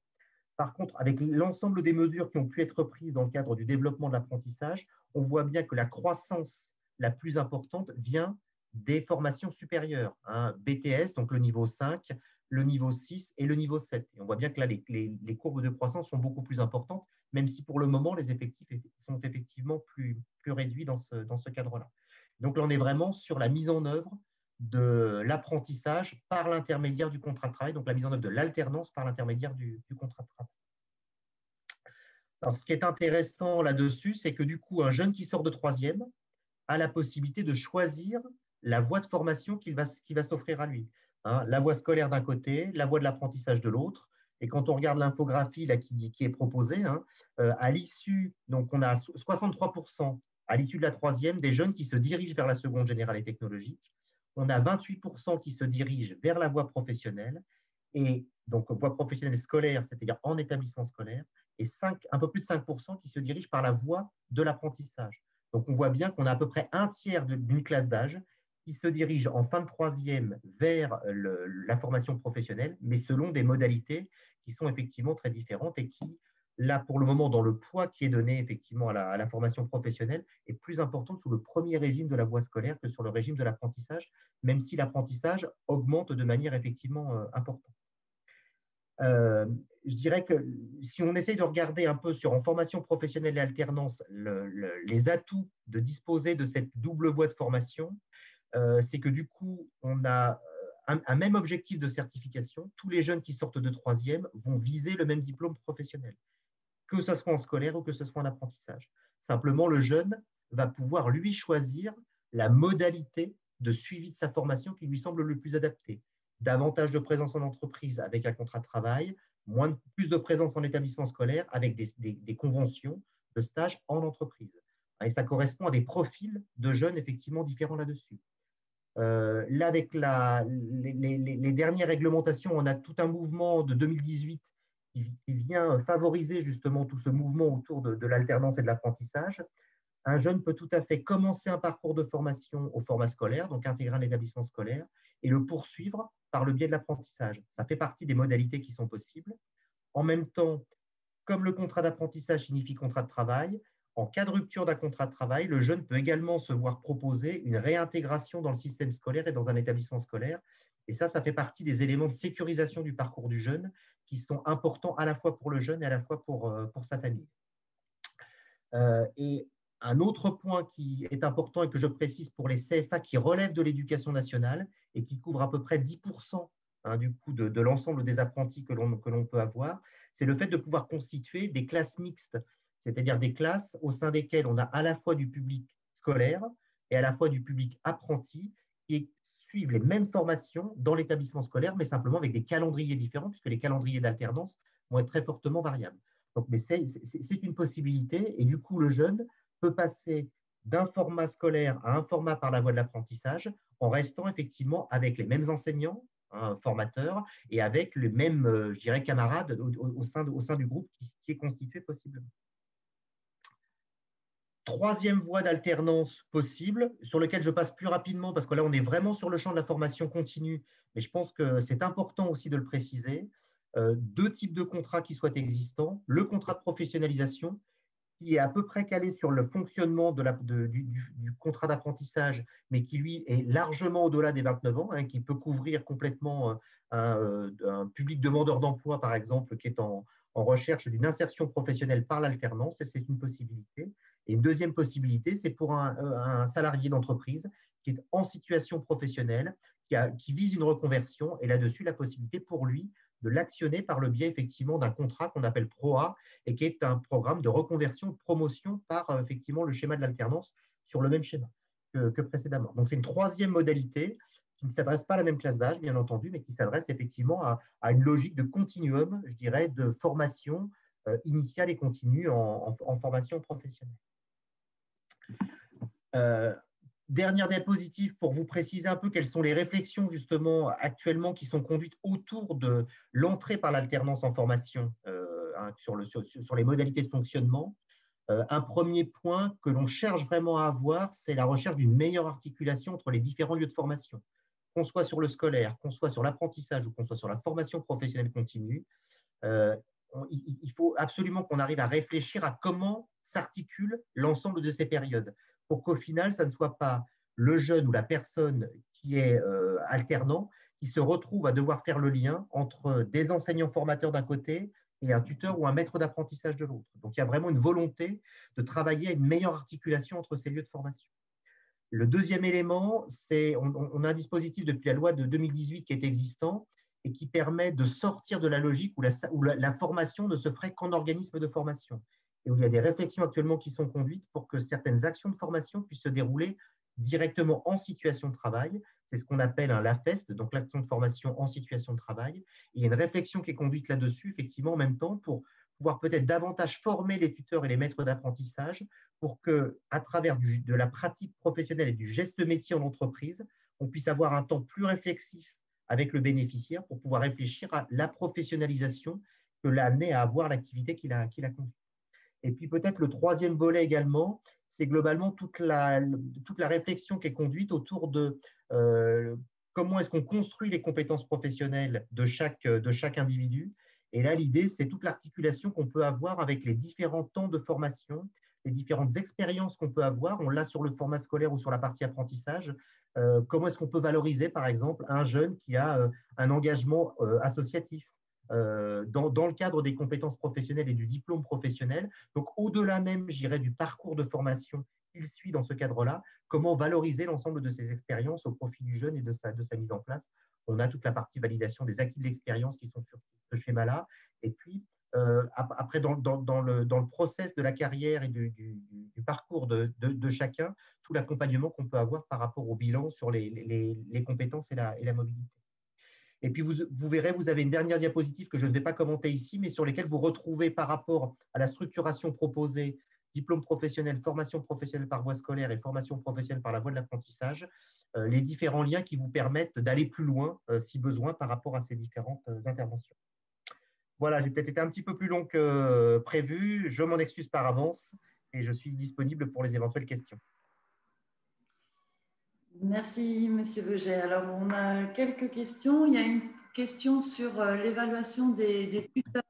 Par contre, avec l'ensemble des mesures qui ont pu être prises dans le cadre du développement de l'apprentissage, on voit bien que la croissance la plus importante vient des formations supérieures, hein, BTS, donc le niveau 5, le niveau 6 et le niveau 7. Et on voit bien que là, les courbes de croissance sont beaucoup plus importantes, même si pour le moment, les effectifs sont effectivement plus réduits dans ce cadre-là. Donc là, on est vraiment sur la mise en œuvre de l'apprentissage par l'intermédiaire du contrat de travail, donc la mise en œuvre de l'alternance par l'intermédiaire du contrat de travail. Alors, ce qui est intéressant là-dessus, c'est que du coup, un jeune qui sort de troisième a la possibilité de choisir la voie de formation qui va s'offrir à lui. Hein, la voie scolaire d'un côté, la voie de l'apprentissage de l'autre. Et quand on regarde l'infographie qui est proposée, hein, à l'issue, donc on a 63% à l'issue de la troisième des jeunes qui se dirigent vers la seconde générale et technologique. On a 28% qui se dirigent vers la voie professionnelle, et donc voie professionnelle scolaire, c'est-à-dire en établissement scolaire, et un peu plus de 5% qui se dirigent par la voie de l'apprentissage. Donc on voit bien qu'on a à peu près un tiers d'une classe d'âge qui se dirige en fin de troisième vers la formation professionnelle, mais selon des modalités qui sont effectivement très différentes et qui, là, pour le moment, dans le poids qui est donné effectivement à la formation professionnelle, est plus importante sous le premier régime de la voie scolaire que sur le régime de l'apprentissage, même si l'apprentissage augmente de manière effectivement importante. Je dirais que si on essaye de regarder un peu en formation professionnelle et alternance les atouts de disposer de cette double voie de formation, c'est que du coup, on a un même objectif de certification. Tous les jeunes qui sortent de troisième vont viser le même diplôme professionnel, que ce soit en scolaire ou que ce soit en apprentissage. Simplement, le jeune va pouvoir, lui, choisir la modalité de suivi de sa formation qui lui semble le plus adapté. Davantage de présence en entreprise avec un contrat de travail, plus de présence en établissement scolaire avec des conventions de stage en entreprise. Et ça correspond à des profils de jeunes effectivement différents là-dessus. Là, avec les dernières réglementations, on a tout un mouvement de 2018 qui vient favoriser justement tout ce mouvement autour de l'alternance et de l'apprentissage. Un jeune peut tout à fait commencer un parcours de formation au format scolaire, donc intégrer un établissement scolaire, et le poursuivre par le biais de l'apprentissage. Ça fait partie des modalités qui sont possibles. En même temps, comme le contrat d'apprentissage signifie contrat de travail, en cas de rupture d'un contrat de travail, le jeune peut également se voir proposer une réintégration dans le système scolaire et dans un établissement scolaire. Et ça fait partie des éléments de sécurisation du parcours du jeune qui sont importants à la fois pour le jeune et à la fois pour sa famille. Et un autre point qui est important et que je précise pour les CFA qui relèvent de l'éducation nationale et qui couvrent à peu près 10% du coup de l'ensemble des apprentis que l'on peut avoir, c'est le fait de pouvoir constituer des classes mixtes, c'est-à-dire des classes au sein desquelles on a à la fois du public scolaire et à la fois du public apprenti qui suivent les mêmes formations dans l'établissement scolaire, mais simplement avec des calendriers différents, puisque les calendriers d'alternance vont être très fortement variables. Donc, mais c'est une possibilité, et du coup, le jeune peut passer d'un format scolaire à un format par la voie de l'apprentissage en restant effectivement avec les mêmes enseignants, formateurs, et avec les mêmes, je dirais, camarades au sein du groupe qui est constitué possiblement. Troisième voie d'alternance possible, sur lequel je passe plus rapidement, parce que là, on est vraiment sur le champ de la formation continue, mais je pense que c'est important aussi de le préciser. Deux types de contrats qui soient existants. Le contrat de professionnalisation, qui est à peu près calé sur le fonctionnement du contrat d'apprentissage, mais qui, lui, est largement au-delà des 29 ans, qui peut couvrir complètement un public demandeur d'emploi, par exemple, qui est en recherche d'une insertion professionnelle par l'alternance, et c'est une possibilité. Et une deuxième possibilité, c'est pour un salarié d'entreprise qui est en situation professionnelle, qui vise une reconversion, et là-dessus, la possibilité pour lui de l'actionner par le biais effectivement d'un contrat qu'on appelle PROA et qui est un programme de reconversion, de promotion par effectivement le schéma de l'alternance sur le même schéma que précédemment. Donc, c'est une troisième modalité qui ne s'adresse pas à la même classe d'âge, bien entendu, mais qui s'adresse effectivement à une logique de continuum, je dirais, de formation initiale et continue en formation professionnelle. Dernière diapositive pour vous préciser un peu quelles sont les réflexions justement actuellement qui sont conduites autour de l'entrée par l'alternance en formation sur les modalités de fonctionnement. Un premier point que l'on cherche vraiment à avoir, c'est la recherche d'une meilleure articulation entre les différents lieux de formation, qu'on soit sur le scolaire, qu'on soit sur l'apprentissage ou qu'on soit sur la formation professionnelle continue. Il faut absolument qu'on arrive à réfléchir à comment s'articule l'ensemble de ces périodes, pour qu'au final, ça ne soit pas le jeune ou la personne qui est alternant qui se retrouve à devoir faire le lien entre des enseignants formateurs d'un côté et un tuteur ou un maître d'apprentissage de l'autre. Donc, il y a vraiment une volonté de travailler à une meilleure articulation entre ces lieux de formation. Le deuxième élément, c'est on a un dispositif depuis la loi de 2018 qui est existant et qui permet de sortir de la logique où la formation ne se ferait qu'en organisme de formation et où il y a des réflexions actuellement qui sont conduites pour que certaines actions de formation puissent se dérouler directement en situation de travail. C'est ce qu'on appelle un LAFEST, donc l'action de formation en situation de travail. Et il y a une réflexion qui est conduite là-dessus, effectivement, en même temps, pour pouvoir peut-être davantage former les tuteurs et les maîtres d'apprentissage pour qu'à travers de la pratique professionnelle et du geste métier en entreprise, on puisse avoir un temps plus réflexif avec le bénéficiaire pour pouvoir réfléchir à la professionnalisation que l'a amené à avoir l'activité qu'il a conduite. Et puis peut-être le troisième volet également, c'est globalement toute la réflexion qui est conduite autour de comment est-ce qu'on construit les compétences professionnelles de chaque individu. Et là, l'idée, c'est toute l'articulation qu'on peut avoir avec les différents temps de formation, les différentes expériences qu'on peut avoir. On l'a sur le format scolaire ou sur la partie apprentissage. Comment est-ce qu'on peut valoriser, par exemple, un jeune qui a un engagement associatif dans le cadre des compétences professionnelles et du diplôme professionnel. Donc, au-delà même, j'irais, du parcours de formation qu'il suit dans ce cadre-là, comment valoriser l'ensemble de ces expériences au profit du jeune et de sa mise en place. On a toute la partie validation des acquis de l'expérience qui sont sur ce schéma-là. Et puis, après, dans le process de la carrière et du parcours de chacun, tout l'accompagnement qu'on peut avoir par rapport au bilan sur les compétences et la mobilité. Et puis, vous verrez, vous avez une dernière diapositive que je ne vais pas commenter ici, mais sur lesquelles vous retrouvez par rapport à la structuration proposée, diplôme professionnel, formation professionnelle par voie scolaire et formation professionnelle par la voie de l'apprentissage, les différents liens qui vous permettent d'aller plus loin, si besoin, par rapport à ces différentes interventions. Voilà, j'ai peut-être été un petit peu plus long que prévu. Je m'en excuse par avance et je suis disponible pour les éventuelles questions. Merci, Monsieur Beuget. Alors, on a quelques questions. Il y a une question sur l'évaluation des tuteurs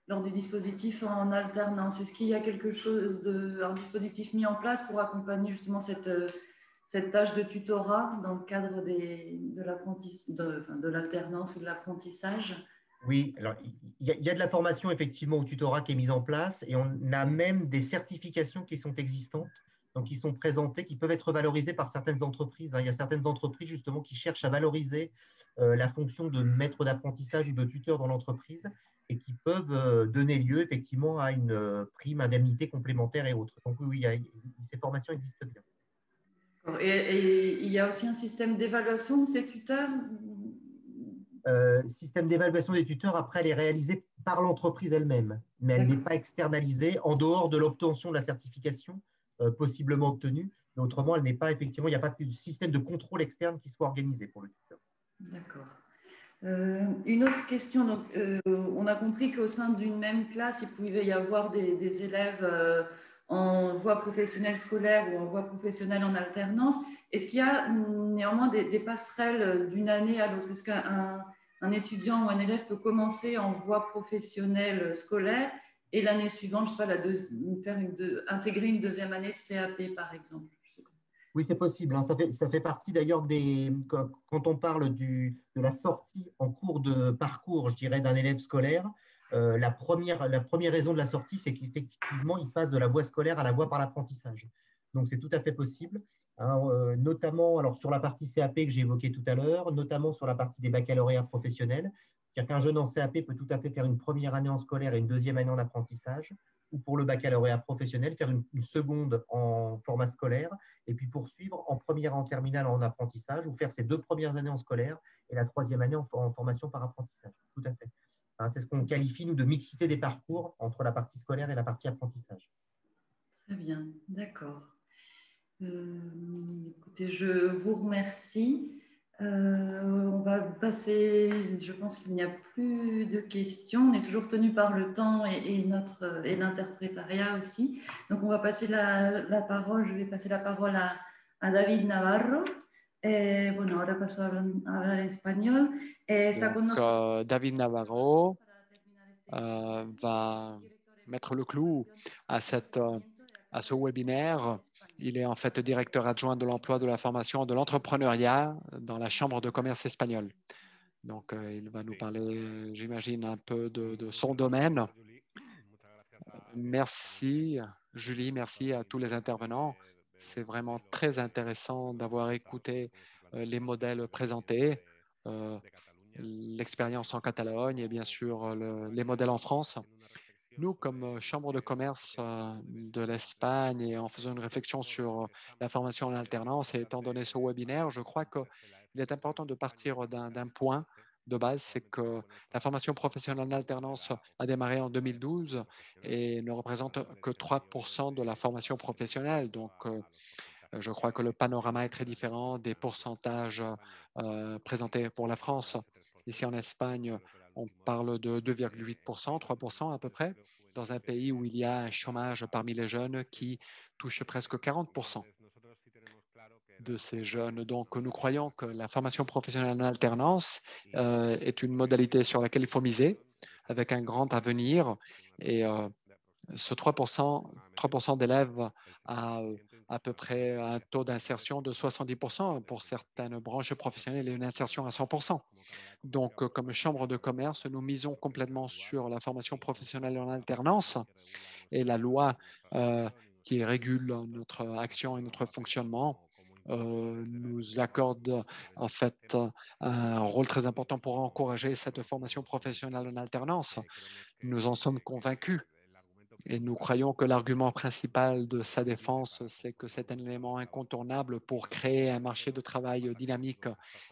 lors du dispositif en alternance. Est-ce qu'il y a un dispositif mis en place pour accompagner justement cette tâche de tutorat dans le cadre de l'alternance ou de l'apprentissage? Oui, alors il y a de la formation effectivement au tutorat qui est mise en place et on a même des certifications qui sont existantes, donc qui sont présentées, qui peuvent être valorisées par certaines entreprises. Il y a certaines entreprises justement qui cherchent à valoriser la fonction de maître d'apprentissage ou de tuteur dans l'entreprise et qui peuvent donner lieu effectivement à une prime, indemnité complémentaire et autres. Donc oui, ces formations existent bien. Et il y a aussi un système d'évaluation de ces tuteurs? Système d'évaluation des tuteurs, après, elle est réalisée par l'entreprise elle-même, mais elle n'est pas externalisée en dehors de l'obtention de la certification possiblement obtenue. Mais autrement, elle n'est pas effectivement, il n'y a pas de système de contrôle externe qui soit organisé pour le tuteur. D'accord. Une autre question, donc, on a compris qu'au sein d'une même classe, il pouvait y avoir des élèves en voie professionnelle scolaire ou en voie professionnelle en alternance. Est-ce qu'il y a néanmoins des passerelles d'une année à l'autre? Est-ce qu'un étudiant ou un élève peut commencer en voie professionnelle scolaire et l'année suivante, je sais pas, intégrer une deuxième année de CAP, par exemple? Oui, c'est possible. Ça fait partie d'ailleurs quand on parle de la sortie en cours de parcours, je dirais, d'un élève scolaire, la première raison de la sortie, c'est qu'effectivement, il passe de la voie scolaire à la voie par l'apprentissage. Donc, c'est tout à fait possible. Notamment alors, sur la partie CAP que j'ai évoquée tout à l'heure, notamment sur la partie des baccalauréats professionnels. C'est-à-dire qu'un jeune en CAP peut tout à fait faire une première année en scolaire et une deuxième année en apprentissage, ou pour le baccalauréat professionnel, faire une seconde en format scolaire, et puis poursuivre en première en terminale en apprentissage, ou faire ses 2 premières années en scolaire et la 3e année en formation par apprentissage. Tout à fait. C'est ce qu'on qualifie, nous, de mixité des parcours entre la partie scolaire et la partie apprentissage. Très bien, d'accord. Écoutez, je vous remercie. On va passer, je pense qu'il n'y a plus de questions. On est toujours tenu par le temps et l'interprétariat aussi. Donc, on va passer la parole. Je vais passer la parole à David Navarro. Bueno, ahora paso a hablar español. Donc, David Navarro va mettre le clou à ce webinaire. Il est en fait directeur adjoint de l'emploi, de la formation, de l'entrepreneuriat dans la Chambre de commerce espagnole. Donc, il va nous parler, j'imagine, un peu de son domaine. Merci, Julie, merci à tous les intervenants. C'est vraiment très intéressant d'avoir écouté les modèles présentés, l'expérience en Catalogne et bien sûr les modèles en France. Nous, comme Chambre de commerce de l'Espagne et en faisant une réflexion sur la formation en alternance et étant donné ce webinaire, je crois qu'il est important de partir d'un point de base, c'est que la formation professionnelle en alternance a démarré en 2012 et ne représente que 3% de la formation professionnelle. Donc, je crois que le panorama est très différent des pourcentages présentés pour la France. Ici en Espagne, on parle de 2,8%, 3% à peu près, dans un pays où il y a un chômage parmi les jeunes qui touche presque 40% de ces jeunes. Donc, nous croyons que la formation professionnelle en alternance est une modalité sur laquelle il faut miser, avec un grand avenir. Et ce 3% d'élèves à peu près un taux d'insertion de 70%. Pour certaines branches professionnelles et une insertion à 100%. Donc, comme chambre de commerce, nous misons complètement sur la formation professionnelle en alternance et la loi qui régule notre action et notre fonctionnement nous accorde en fait un rôle très important pour encourager cette formation professionnelle en alternance. Nous en sommes convaincus. Et nous croyons que l'argument principal de sa défense, c'est que c'est un élément incontournable pour créer un marché de travail dynamique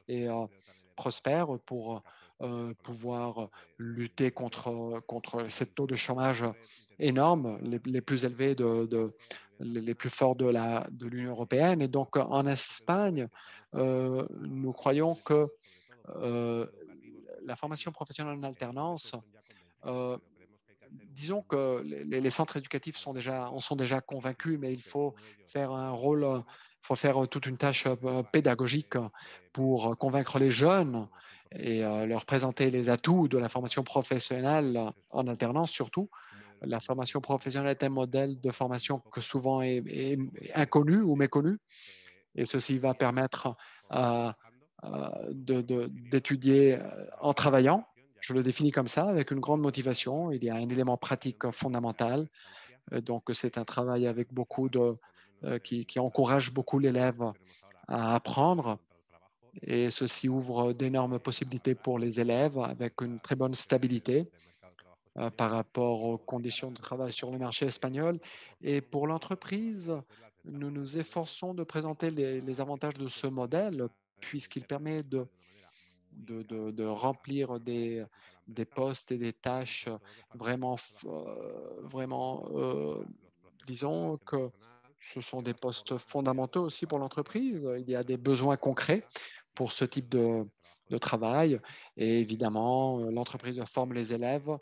et prospère, pour pouvoir lutter contre ces taux de chômage énormes, les plus élevés, les plus forts de l'Union européenne. Et donc, en Espagne, nous croyons que la formation professionnelle en alternance disons que les centres éducatifs en sont déjà convaincus, mais il faut faire toute une tâche pédagogique pour convaincre les jeunes et leur présenter les atouts de la formation professionnelle en alternance surtout. La formation professionnelle est un modèle de formation que souvent est inconnu ou méconnu, et ceci va permettre d'étudier en travaillant. Je le définis comme ça, avec une grande motivation. Il y a un élément pratique fondamental. Donc, c'est un travail avec qui encourage beaucoup l'élève à apprendre. Et ceci ouvre d'énormes possibilités pour les élèves avec une très bonne stabilité par rapport aux conditions de travail sur le marché espagnol. Et pour l'entreprise, nous nous efforçons de présenter les avantages de ce modèle puisqu'il permet de remplir des postes et des tâches disons que ce sont des postes fondamentaux aussi pour l'entreprise. Il y a des besoins concrets pour ce type de travail et évidemment, l'entreprise forme les élèves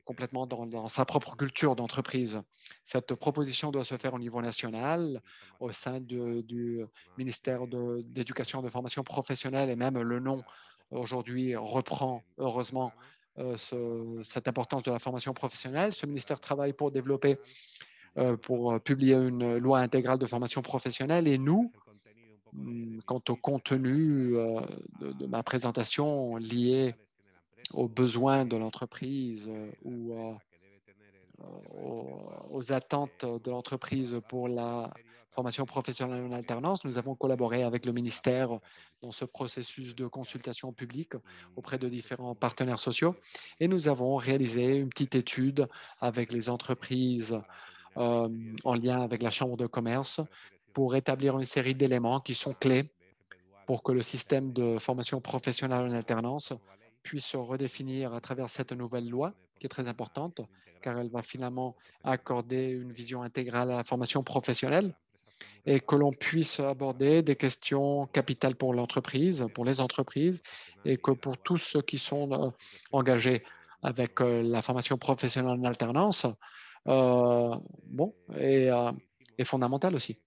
complètement dans sa propre culture d'entreprise. Cette proposition doit se faire au niveau national, au sein du ministère d'éducation et de formation professionnelle, et même le nom aujourd'hui reprend heureusement cette importance de la formation professionnelle. Ce ministère travaille pour développer, pour publier une loi intégrale de formation professionnelle, et nous, quant au contenu de ma présentation lié aux besoins de l'entreprise ou aux attentes de l'entreprise pour la formation professionnelle en alternance, nous avons collaboré avec le ministère dans ce processus de consultation publique auprès de différents partenaires sociaux, et nous avons réalisé une petite étude avec les entreprises en lien avec la Chambre de commerce pour établir une série d'éléments qui sont clés pour que le système de formation professionnelle en alternance puisse se redéfinir à travers cette nouvelle loi, qui est très importante, car elle va finalement accorder une vision intégrale à la formation professionnelle, et que l'on puisse aborder des questions capitales pour l'entreprise, pour les entreprises, et que pour tous ceux qui sont engagés avec la formation professionnelle en alternance, est fondamental aussi.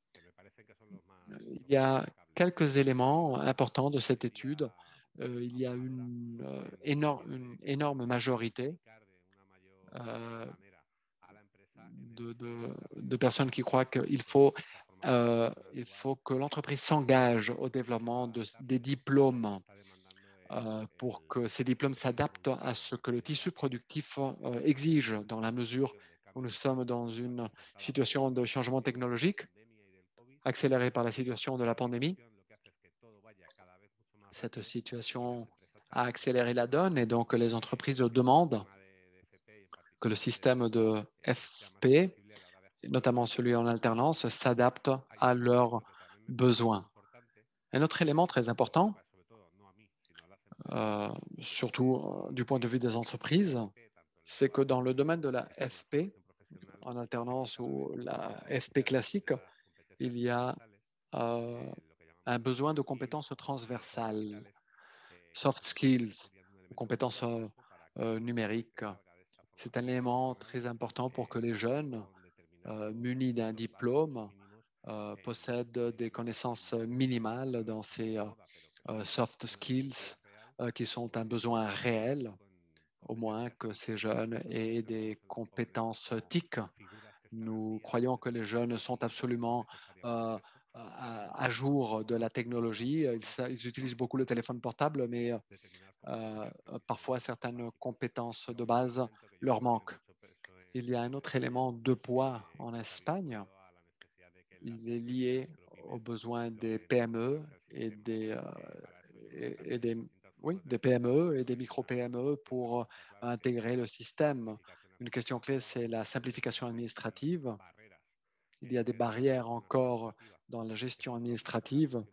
Il y a quelques éléments importants de cette étude. Il y a une énorme majorité de personnes qui croient qu'il faut que l'entreprise s'engage au développement des diplômes pour que ces diplômes s'adaptent à ce que le tissu productif exige, dans la mesure où nous sommes dans une situation de changement technologique accélérée par la situation de la pandémie. Cette situation a accéléré la donne et donc les entreprises demandent que le système de FP, notamment celui en alternance, s'adapte à leurs besoins. Un autre élément très important, surtout du point de vue des entreprises, c'est que dans le domaine de la FP, en alternance ou la FP classique, il y a un besoin de compétences transversales, soft skills, compétences numériques. C'est un élément très important pour que les jeunes munis d'un diplôme possèdent des connaissances minimales dans ces soft skills qui sont un besoin réel, au moins que ces jeunes aient des compétences TIC. Nous croyons que les jeunes sont absolument à jour de la technologie. Ils utilisent beaucoup le téléphone portable, mais parfois certaines compétences de base leur manquent. Il y a un autre élément de poids en Espagne. Il est lié aux besoins des PME et des PME et des micro-PME pour intégrer le système. Une question clé, c'est la simplification administrative. Il y a des barrières encore dans la gestion administrative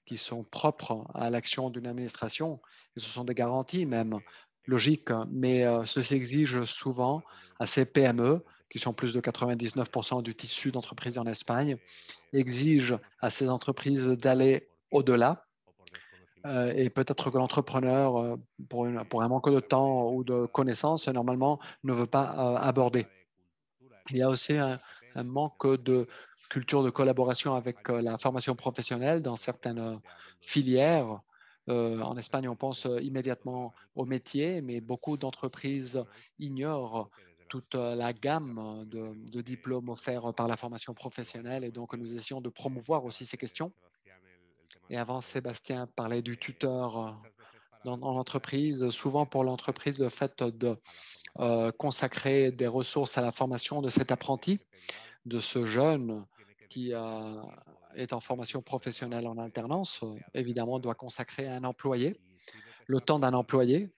qui sont propres à l'action d'une administration. Et ce sont des garanties même logiques, mais ceci exige souvent à ces PME, qui sont plus de 99% du tissu d'entreprise en Espagne, exige à ces entreprises d'aller au-delà. Et peut-être que l'entrepreneur, pour un manque de temps ou de connaissances, normalement ne veut pas aborder. Il y a aussi un manque de culture de collaboration avec la formation professionnelle dans certaines filières. En Espagne, on pense immédiatement au métier, mais beaucoup d'entreprises ignorent toute la gamme de diplômes offerts par la formation professionnelle et donc nous essayons de promouvoir aussi ces questions. Et avant, Sébastien parlait du tuteur dans l'entreprise. Souvent pour l'entreprise, le fait de consacrer des ressources à la formation de cet apprenti, de ce jeune qui est en formation professionnelle en alternance, évidemment, doit consacrer un employé, le temps d'un employé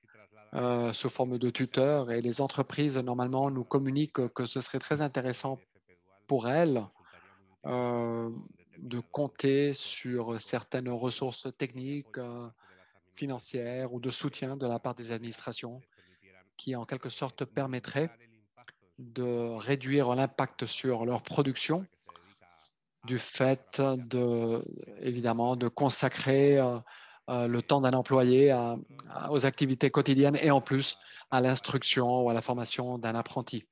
sous forme de tuteur. Et les entreprises, normalement, nous communiquent que ce serait très intéressant pour elles de compter sur certaines ressources techniques, financières ou de soutien de la part des administrations qui, en quelque sorte, permettraient de réduire l'impact sur leur production du fait évidemment, de consacrer le temps d'un employé aux activités quotidiennes et en plus à l'instruction ou à la formation d'un apprenti.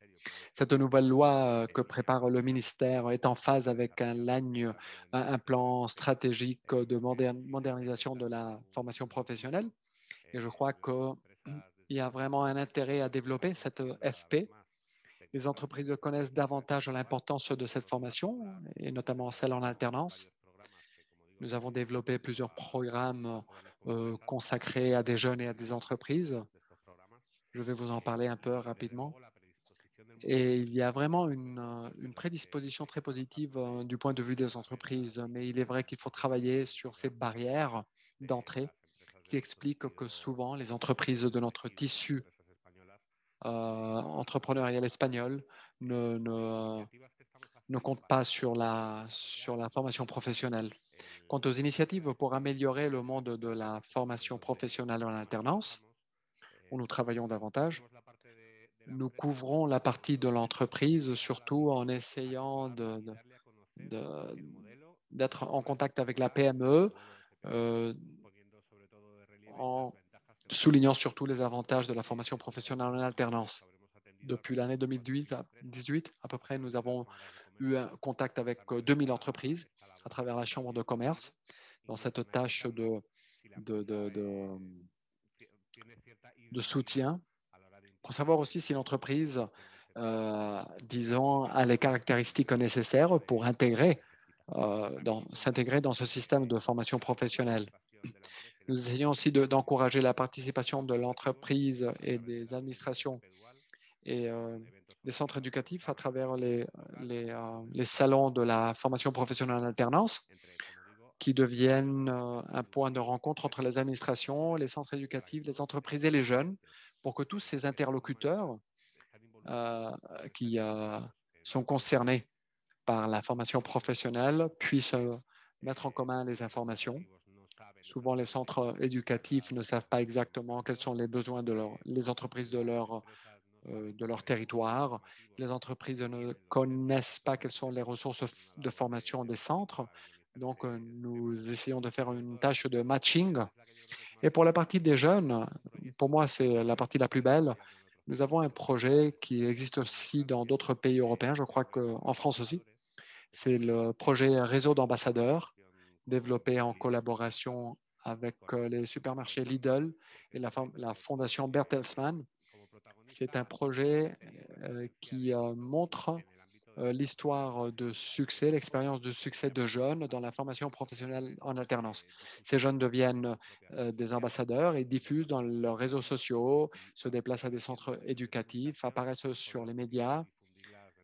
Cette nouvelle loi que prépare le ministère est en phase avec un plan stratégique de modernisation de la formation professionnelle. Et je crois qu'il y a vraiment un intérêt à développer cette FP. Les entreprises connaissent davantage l'importance de cette formation, et notamment celle en alternance. Nous avons développé plusieurs programmes consacrés à des jeunes et à des entreprises. Je vais vous en parler un peu rapidement. Et il y a vraiment une prédisposition très positive du point de vue des entreprises, mais il est vrai qu'il faut travailler sur ces barrières d'entrée qui expliquent que souvent les entreprises de notre tissu entrepreneurial espagnol ne comptent pas sur la formation professionnelle. Quant aux initiatives pour améliorer le monde de la formation professionnelle en alternance, où nous travaillons davantage, nous couvrons la partie de l'entreprise, surtout en essayant d'être en contact avec la PME, en soulignant surtout les avantages de la formation professionnelle en alternance. Depuis l'année 2018, à peu près, nous avons eu un contact avec 2000 entreprises à travers la Chambre de commerce dans cette tâche de soutien pour savoir aussi si l'entreprise, disons, a les caractéristiques nécessaires pour s'intégrer dans ce système de formation professionnelle. Nous essayons aussi d'encourager la participation de l'entreprise et des administrations et des centres éducatifs à travers les salons de la formation professionnelle en alternance qui deviennent un point de rencontre entre les administrations, les centres éducatifs, les entreprises et les jeunes pour que tous ces interlocuteurs qui sont concernés par la formation professionnelle puissent mettre en commun les informations. Souvent, les centres éducatifs ne savent pas exactement quels sont les besoins les entreprises de leur territoire. Les entreprises ne connaissent pas quelles sont les ressources de formation des centres. Donc, nous essayons de faire une tâche de matching. Et pour la partie des jeunes, pour moi, c'est la partie la plus belle. Nous avons un projet qui existe aussi dans d'autres pays européens, je crois qu'en France aussi. C'est le projet Réseau d'ambassadeurs, développé en collaboration avec les supermarchés Lidl et la fondation Bertelsmann. C'est un projet qui montre l'histoire de succès, l'expérience de succès de jeunes dans la formation professionnelle en alternance. Ces jeunes deviennent des ambassadeurs et diffusent dans leurs réseaux sociaux, se déplacent à des centres éducatifs, apparaissent sur les médias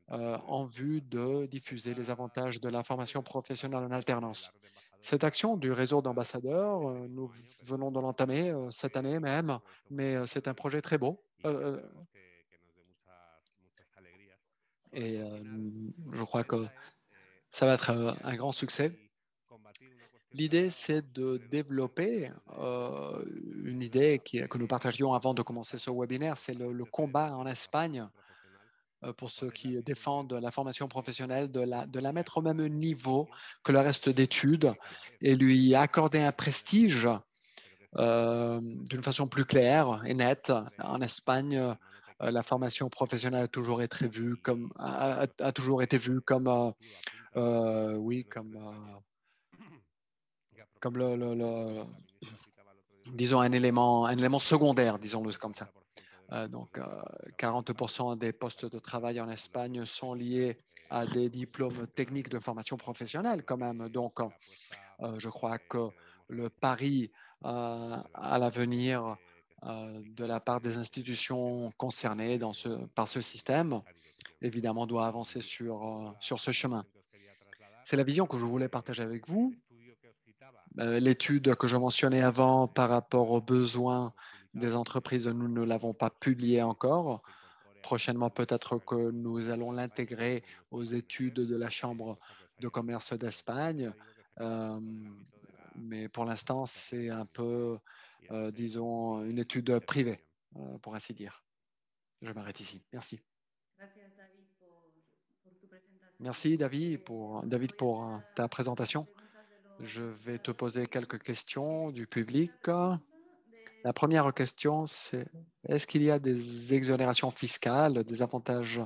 en vue de diffuser les avantages de la formation professionnelle en alternance. Cette action du réseau d'ambassadeurs, nous venons de l'entamer cette année même, mais c'est un projet très beau. Et je crois que ça va être un grand succès. L'idée, c'est de développer une idée que nous partagions avant de commencer ce webinaire, c'est le combat en Espagne pour ceux qui défendent la formation professionnelle, de la mettre au même niveau que le reste d'études et lui accorder un prestige d'une façon plus claire et nette. En Espagne, la formation professionnelle a toujours été vue comme, disons un élément secondaire, disons-le comme ça. Donc, 40% des postes de travail en Espagne sont liés à des diplômes techniques de formation professionnelle quand même. Donc, je crois que le pari à l'avenir de la part des institutions concernées par ce système, évidemment, doit avancer sur ce chemin. C'est la vision que je voulais partager avec vous. L'étude que je mentionnais avant par rapport aux besoins des entreprises, nous ne l'avons pas publiée encore. Prochainement, peut-être que nous allons l'intégrer aux études de la Chambre de commerce d'Espagne. Mais pour l'instant, c'est un peu, disons, une étude privée, pour ainsi dire. Je m'arrête ici. Merci. Merci, David, pour ta présentation. Je vais te poser quelques questions du public. La première question, c'est est-ce qu'il y a des exonérations fiscales, des avantages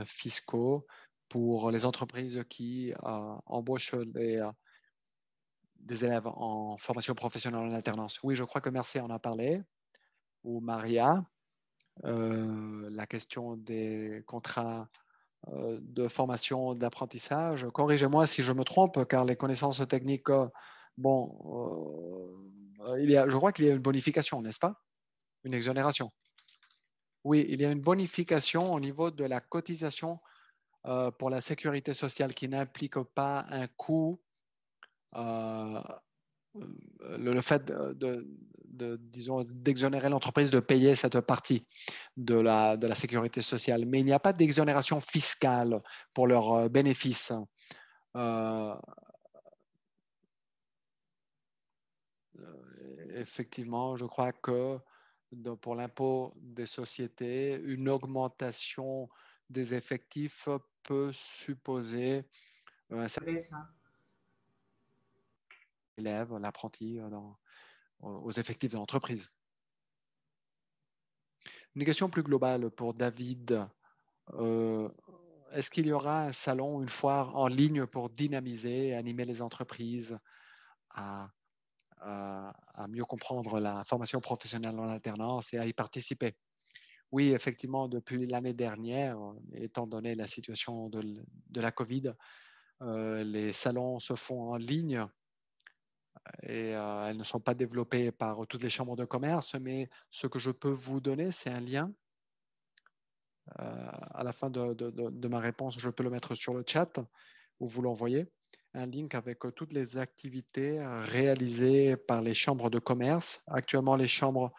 fiscaux pour les entreprises qui embauchent des élèves en formation professionnelle en alternance? Oui, je crois que Mercé en a parlé, ou Maria. La question des contrats de formation, d'apprentissage. Corrigez-moi si je me trompe, car les connaissances techniques, je crois qu'il y a une bonification, n'est-ce pas? Une exonération. Oui, il y a une bonification au niveau de la cotisation pour la sécurité sociale qui n'implique pas un coût. Le fait disons, d'exonérer l'entreprise de payer cette partie de la sécurité sociale. Mais il n'y a pas d'exonération fiscale pour leurs bénéfices. Effectivement, je crois que pour l'impôt des sociétés, une augmentation des effectifs peut supposer un certain élève, l'apprenti aux effectifs de l'entreprise. Une question plus globale pour David. Est-ce qu'il y aura un salon, une foire en ligne pour dynamiser et animer les entreprises à mieux comprendre la formation professionnelle en alternance et à y participer? Oui, effectivement, depuis l'année dernière, étant donné la situation de la COVID, les salons se font en ligne et elles ne sont pas développées par toutes les chambres de commerce, mais ce que je peux vous donner, c'est un lien à la fin de ma réponse, je peux le mettre sur le chat ou vous l'envoyer. Un link avec toutes les activités réalisées par les chambres de commerce. Actuellement, les chambres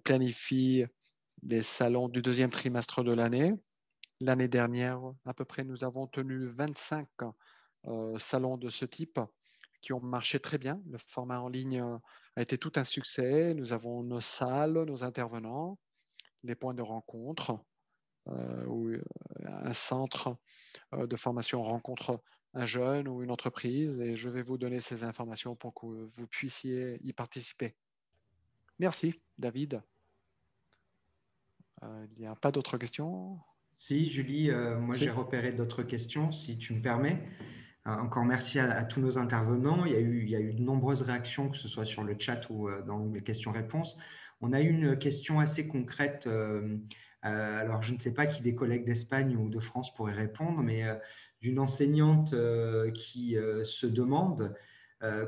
planifient les salons du deuxième trimestre de l'année. L'année dernière, à peu près, nous avons tenu 25 salons de ce type qui ont marché très bien. Le format en ligne a été tout un succès. Nous avons nos salles, nos intervenants, les points de rencontre, où un centre de formation rencontre un jeune ou une entreprise, et je vais vous donner ces informations pour que vous puissiez y participer. Merci, David. Il n'y a pas d'autres questions? Si, Julie, moi j'ai repéré d'autres questions, si tu me permets. Encore merci à tous nos intervenants. Il y a eu de nombreuses réactions, que ce soit sur le chat ou dans les questions-réponses. On a eu une question assez concrète. Alors, je ne sais pas qui des collègues d'Espagne ou de France pourrait répondre, mais d'une enseignante qui se demande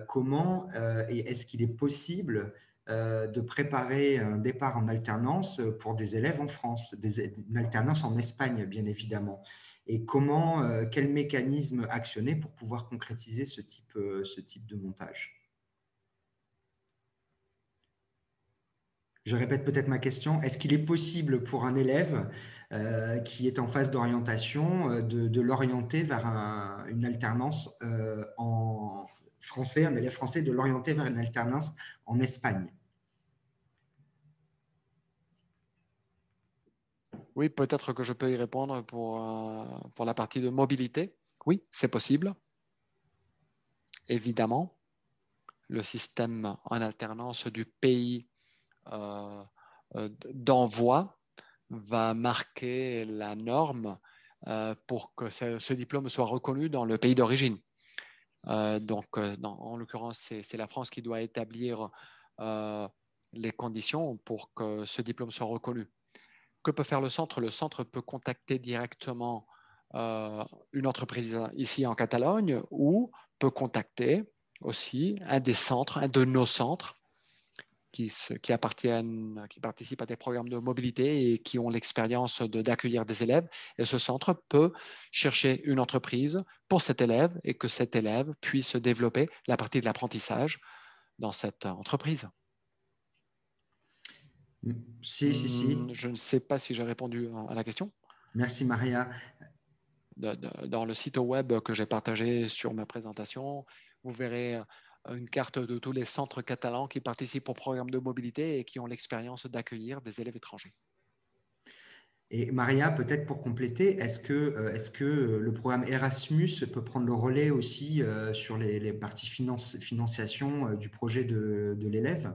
comment et est-ce qu'il est possible de préparer un départ en alternance pour des élèves en France, une alternance en Espagne, bien évidemment. Et comment, quel mécanisme actionner pour pouvoir concrétiser ce type de montage. Je répète peut-être ma question. Est-ce qu'il est possible pour un élève qui est en phase d'orientation de l'orienter vers une alternance en français, un élève français, de l'orienter vers une alternance en Espagne? Oui, peut-être que je peux y répondre pour la partie de mobilité. Oui, c'est possible. Évidemment, le système en alternance du pays d'envoi va marquer la norme pour que ce diplôme soit reconnu dans le pays d'origine. En l'occurrence, c'est la France qui doit établir les conditions pour que ce diplôme soit reconnu. Que peut faire le centre? Le centre peut contacter directement une entreprise ici en Catalogne ou peut contacter aussi un des centres, un de nos centres qui participent à des programmes de mobilité et qui ont l'expérience d'accueillir des élèves. Et ce centre peut chercher une entreprise pour cet élève et que cet élève puisse développer la partie de l'apprentissage dans cette entreprise. Si. Je ne sais pas si j'ai répondu à la question. Merci, Maria. Dans le site web que j'ai partagé sur ma présentation, vous verrez une carte de tous les centres catalans qui participent au programme de mobilité et qui ont l'expérience d'accueillir des élèves étrangers. Et Maria, peut-être pour compléter, est-ce que le programme Erasmus peut prendre le relais aussi sur les parties financiation du projet de l'élève?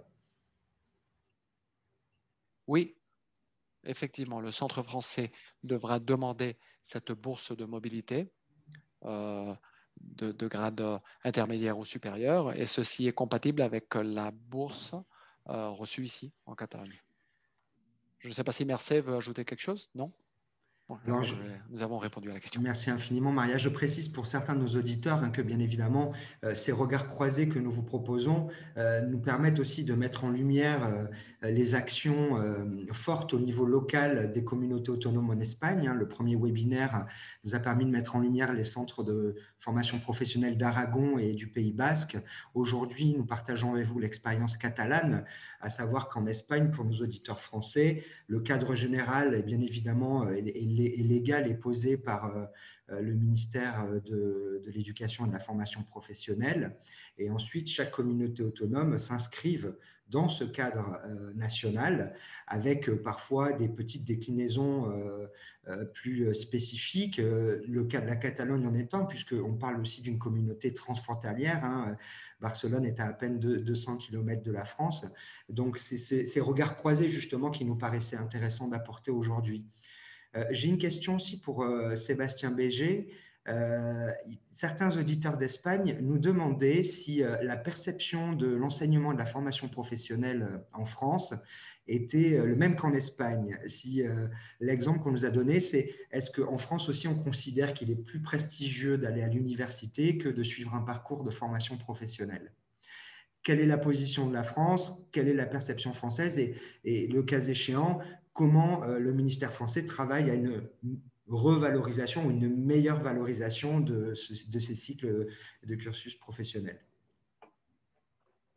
Oui, effectivement, le centre français devra demander cette bourse de mobilité de grade intermédiaire ou supérieur, et ceci est compatible avec la bourse reçue ici en Catalogne. Je ne sais pas si Mercé veut ajouter quelque chose, non? Bon, alors, nous avons répondu à la question. Merci infiniment, Maria. Je précise pour certains de nos auditeurs que, bien évidemment, ces regards croisés que nous vous proposons nous permettent aussi de mettre en lumière les actions fortes au niveau local des communautés autonomes en Espagne. Le premier webinaire nous a permis de mettre en lumière les centres de formation professionnelle d'Aragon et du Pays Basque. Aujourd'hui, nous partageons avec vous l'expérience catalane, à savoir qu'en Espagne, pour nos auditeurs français, le cadre général est bien évidemment légal et posé par le ministère de l'Éducation et de la formation professionnelle. Et ensuite, chaque communauté autonome s'inscrive dans ce cadre national avec parfois des petites déclinaisons plus spécifiques. Le cas de la Catalogne en est un, puisqu'on parle aussi d'une communauté transfrontalière. Barcelone est à peine 200 km de la France. Donc, c'est ces regards croisés justement qui nous paraissaient intéressants d'apporter aujourd'hui. J'ai une question aussi pour Sébastien Béger. Certains auditeurs d'Espagne nous demandaient si la perception de l'enseignement et de la formation professionnelle en France était le même qu'en Espagne. Si l'exemple qu'on nous a donné, c'est est-ce qu'en France aussi on considère qu'il est plus prestigieux d'aller à l'université que de suivre un parcours de formation professionnelle? Quelle est la position de la France? Quelle est la perception française? Et le cas échéant, comment le ministère français travaille à une revalorisation ou une meilleure valorisation de ces cycles de cursus professionnels.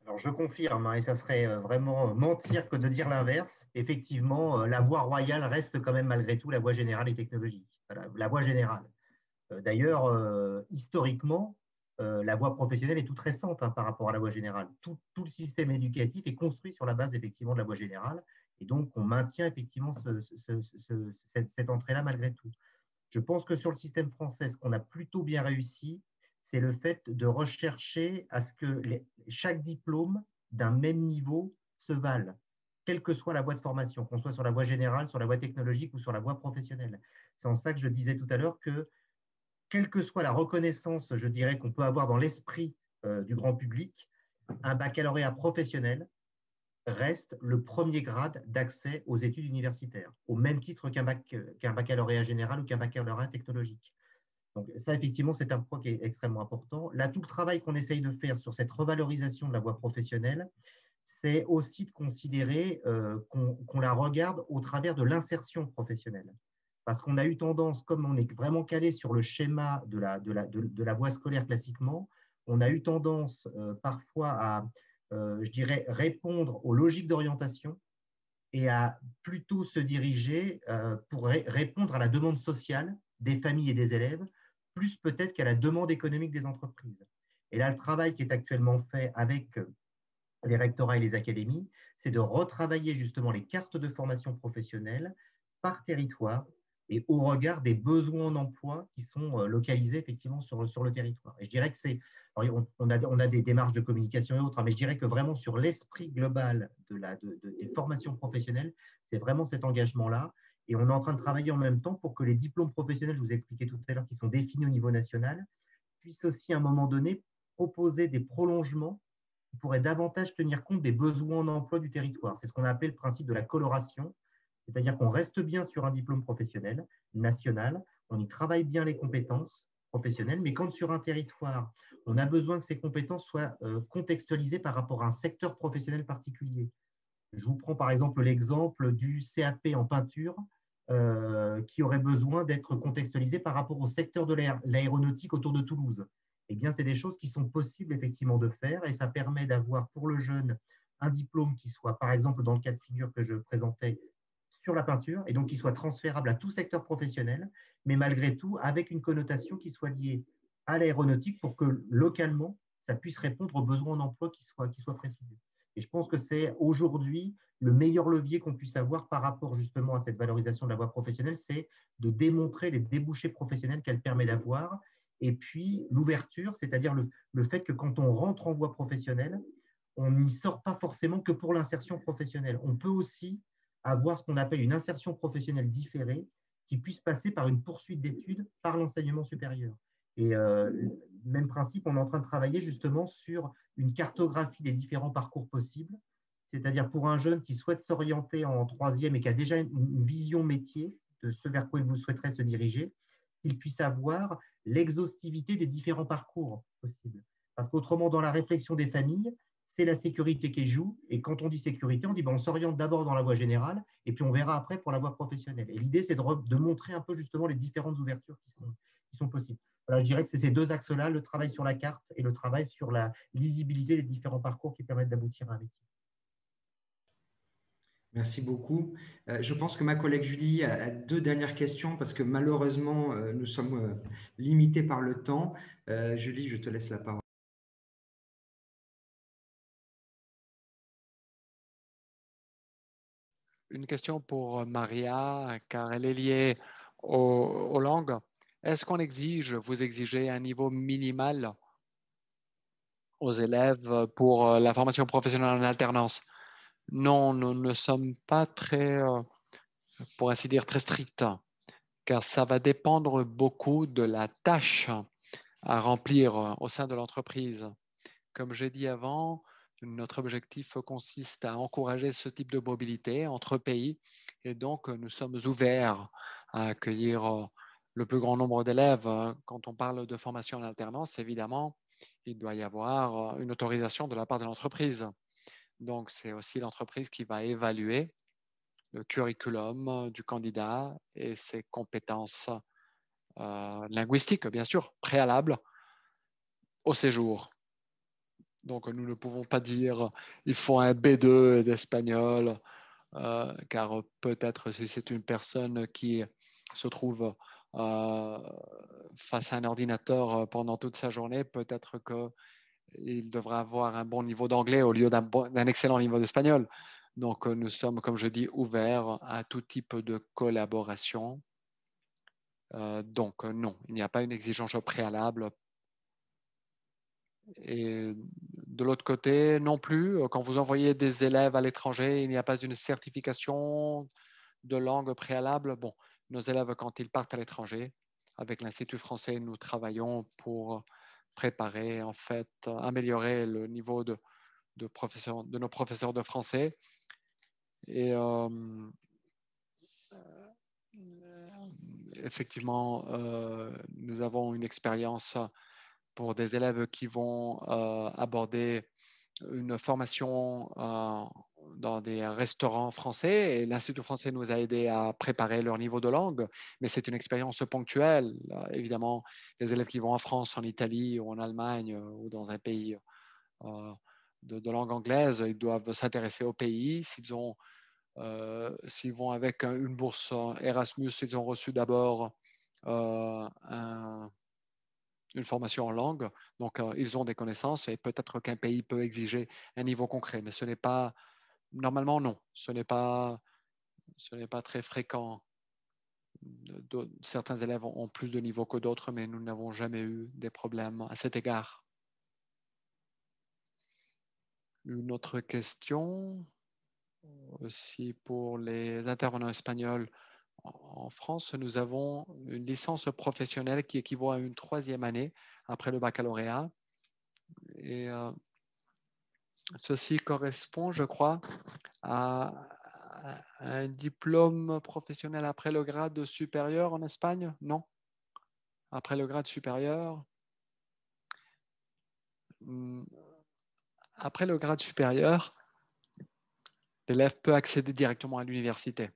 Alors, je confirme, hein, et ça serait vraiment mentir que de dire l'inverse. Effectivement, la voie royale reste quand même malgré tout la voie générale et technologique. Voilà, la voie générale. D'ailleurs, historiquement, la voie professionnelle est toute récente, hein, par rapport à la voie générale. Tout le système éducatif est construit sur la base effectivement de la voie générale, et donc on maintient effectivement cette entrée-là malgré tout. Je pense que sur le système français, ce qu'on a plutôt bien réussi, c'est le fait de rechercher à ce que chaque diplôme d'un même niveau se vale, quelle que soit la voie de formation, qu'on soit sur la voie générale, sur la voie technologique ou sur la voie professionnelle. C'est en ça que je disais tout à l'heure que, quelle que soit la reconnaissance, je dirais, qu'on peut avoir dans l'esprit du grand public, un baccalauréat professionnel reste le premier grade d'accès aux études universitaires, au même titre qu'un baccalauréat général ou qu'un baccalauréat technologique. Donc ça, effectivement, c'est un point qui est extrêmement important. Là, tout le travail qu'on essaye de faire sur cette revalorisation de la voie professionnelle, c'est aussi de considérer qu'on la regarde au travers de l'insertion professionnelle. Parce qu'on a eu tendance, comme on est vraiment calé sur le schéma de la voie scolaire classiquement, on a eu tendance parfois à, je dirais, répondre aux logiques d'orientation et à plutôt se diriger pour répondre à la demande sociale des familles et des élèves, plus peut-être qu'à la demande économique des entreprises. Et là, le travail qui est actuellement fait avec les rectorats et les académies, c'est de retravailler justement les cartes de formation professionnelle par territoire et au regard des besoins en emploi qui sont localisés effectivement sur le territoire. Et je dirais que on a des démarches de communication et autres, mais je dirais que vraiment sur l'esprit global des formations professionnelles, c'est vraiment cet engagement-là. Et on est en train de travailler en même temps pour que les diplômes professionnels, je vous ai expliqué tout à l'heure, qui sont définis au niveau national, puissent aussi à un moment donné proposer des prolongements qui pourraient davantage tenir compte des besoins en emploi du territoire. C'est ce qu'on a appelé le principe de la coloration, c'est-à-dire qu'on reste bien sur un diplôme professionnel national, on y travaille bien les compétences professionnelles, mais quand sur un territoire, on a besoin que ces compétences soient contextualisées par rapport à un secteur professionnel particulier. Je vous prends par exemple l'exemple du CAP en peinture qui aurait besoin d'être contextualisé par rapport au secteur de l'aéronautique autour de Toulouse. Eh bien, c'est des choses qui sont possibles effectivement de faire et ça permet d'avoir pour le jeune un diplôme qui soit, par exemple, dans le cas de figure que je présentais, sur la peinture et donc qui soit transférable à tout secteur professionnel, mais malgré tout avec une connotation qui soit liée à l'aéronautique pour que localement, ça puisse répondre aux besoins en emploi qui soient précisés. Et je pense que c'est aujourd'hui le meilleur levier qu'on puisse avoir par rapport justement à cette valorisation de la voie professionnelle, c'est de démontrer les débouchés professionnels qu'elle permet d'avoir. Et puis l'ouverture, c'est-à-dire le fait que quand on rentre en voie professionnelle, on n'y sort pas forcément que pour l'insertion professionnelle. On peut aussi avoir ce qu'on appelle une insertion professionnelle différée qui puisse passer par une poursuite d'études par l'enseignement supérieur. Et même principe, on est en train de travailler justement sur une cartographie des différents parcours possibles, c'est-à-dire pour un jeune qui souhaite s'orienter en troisième et qui a déjà une vision métier de ce vers quoi il vous souhaiterait se diriger, qu'il puisse avoir l'exhaustivité des différents parcours possibles. Parce qu'autrement, dans la réflexion des familles, c'est la sécurité qui joue. Et quand on dit sécurité, on dit on s'oriente d'abord dans la voie générale et puis on verra après pour la voie professionnelle. Et l'idée, c'est de montrer un peu justement les différentes ouvertures qui sont possibles. Voilà, je dirais que c'est ces deux axes-là, le travail sur la carte et le travail sur la lisibilité des différents parcours qui permettent d'aboutir à un métier. Merci beaucoup. Je pense que ma collègue Julie a deux dernières questions parce que malheureusement, nous sommes limités par le temps. Julie, je te laisse la parole. Une question pour Maria, car elle est liée aux langues. Est-ce qu'on vous exigez un niveau minimal aux élèves pour la formation professionnelle en alternance? Non, nous ne sommes pas très, pour ainsi dire, très stricts, car ça va dépendre beaucoup de la tâche à remplir au sein de l'entreprise. Comme j'ai dit avant, notre objectif consiste à encourager ce type de mobilité entre pays et donc nous sommes ouverts à accueillir le plus grand nombre d'élèves. Quand on parle de formation en alternance, évidemment, il doit y avoir une autorisation de la part de l'entreprise. Donc, c'est aussi l'entreprise qui va évaluer le curriculum du candidat et ses compétences linguistiques, bien sûr, préalables au séjour. Donc, nous ne pouvons pas dire il faut un B2 d'espagnol, car peut-être si c'est une personne qui se trouve face à un ordinateur pendant toute sa journée, peut-être qu'il devra avoir un bon niveau d'anglais au lieu d'un excellent niveau d'espagnol. Donc, nous sommes, comme je dis, ouverts à tout type de collaboration. Donc, non, il n'y a pas une exigence préalable. Et de l'autre côté, non plus, quand vous envoyez des élèves à l'étranger, il n'y a pas une certification de langue préalable. Bon, nos élèves, quand ils partent à l'étranger, avec l'Institut français, nous travaillons pour préparer, en fait, améliorer le niveau de nos professeurs de français. Et effectivement, nous avons une expérience pour des élèves qui vont aborder une formation dans des restaurants français, et l'Institut français nous a aidés à préparer leur niveau de langue, mais c'est une expérience ponctuelle. Évidemment, les élèves qui vont en France, en Italie ou en Allemagne ou dans un pays de langue anglaise, ils doivent s'intéresser au pays. S'ils vont avec une bourse Erasmus, ils ont reçu d'abord une formation en langue, donc ils ont des connaissances, et peut-être qu'un pays peut exiger un niveau concret, mais ce n'est pas, normalement non, ce n'est pas très fréquent. Certains élèves ont plus de niveaux que d'autres, mais nous n'avons jamais eu des problèmes à cet égard. Une autre question aussi pour les intervenants espagnols. En France, nous avons une licence professionnelle qui équivaut à une 3e année après le baccalauréat. Et ceci correspond, je crois, à un diplôme professionnel après le grade supérieur en Espagne? Non? Après le grade supérieur? Après le grade supérieur, l'élève peut accéder directement à l'université.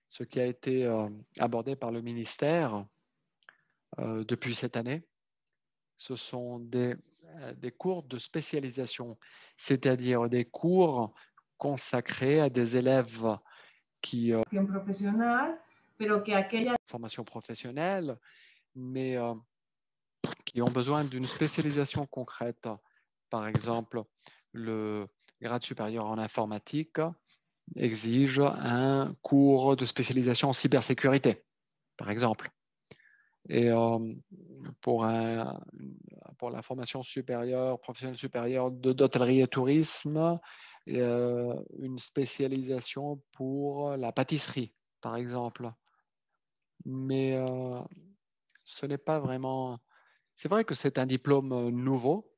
Ce qui a été abordé par le ministère depuis cette année, ce sont des cours de spécialisation, c'est-à-dire des cours consacrés à des élèves qui formation professionnelle, mais qui ont besoin d'une spécialisation concrète. Par exemple, le grade supérieur en informatique exige un cours de spécialisation en cybersécurité, par exemple. Et pour la formation supérieure, professionnelle supérieure d'hôtellerie et tourisme, une spécialisation pour la pâtisserie, par exemple. Mais ce n'est pas vraiment... C'est vrai que c'est un diplôme nouveau,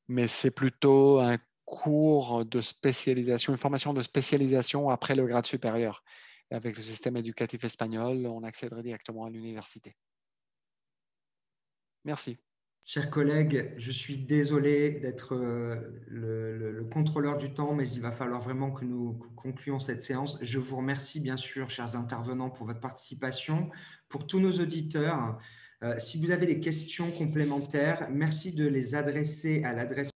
mais c'est plutôt un cours de spécialisation, une formation de spécialisation après le grade supérieur. Et avec le système éducatif espagnol, on accéderait directement à l'université. Merci. Chers collègues, je suis désolé d'être le contrôleur du temps, mais il va falloir vraiment que nous concluions cette séance. Je vous remercie bien sûr, chers intervenants, pour votre participation. Pour tous nos auditeurs, si vous avez des questions complémentaires, merci de les adresser à l'adresse.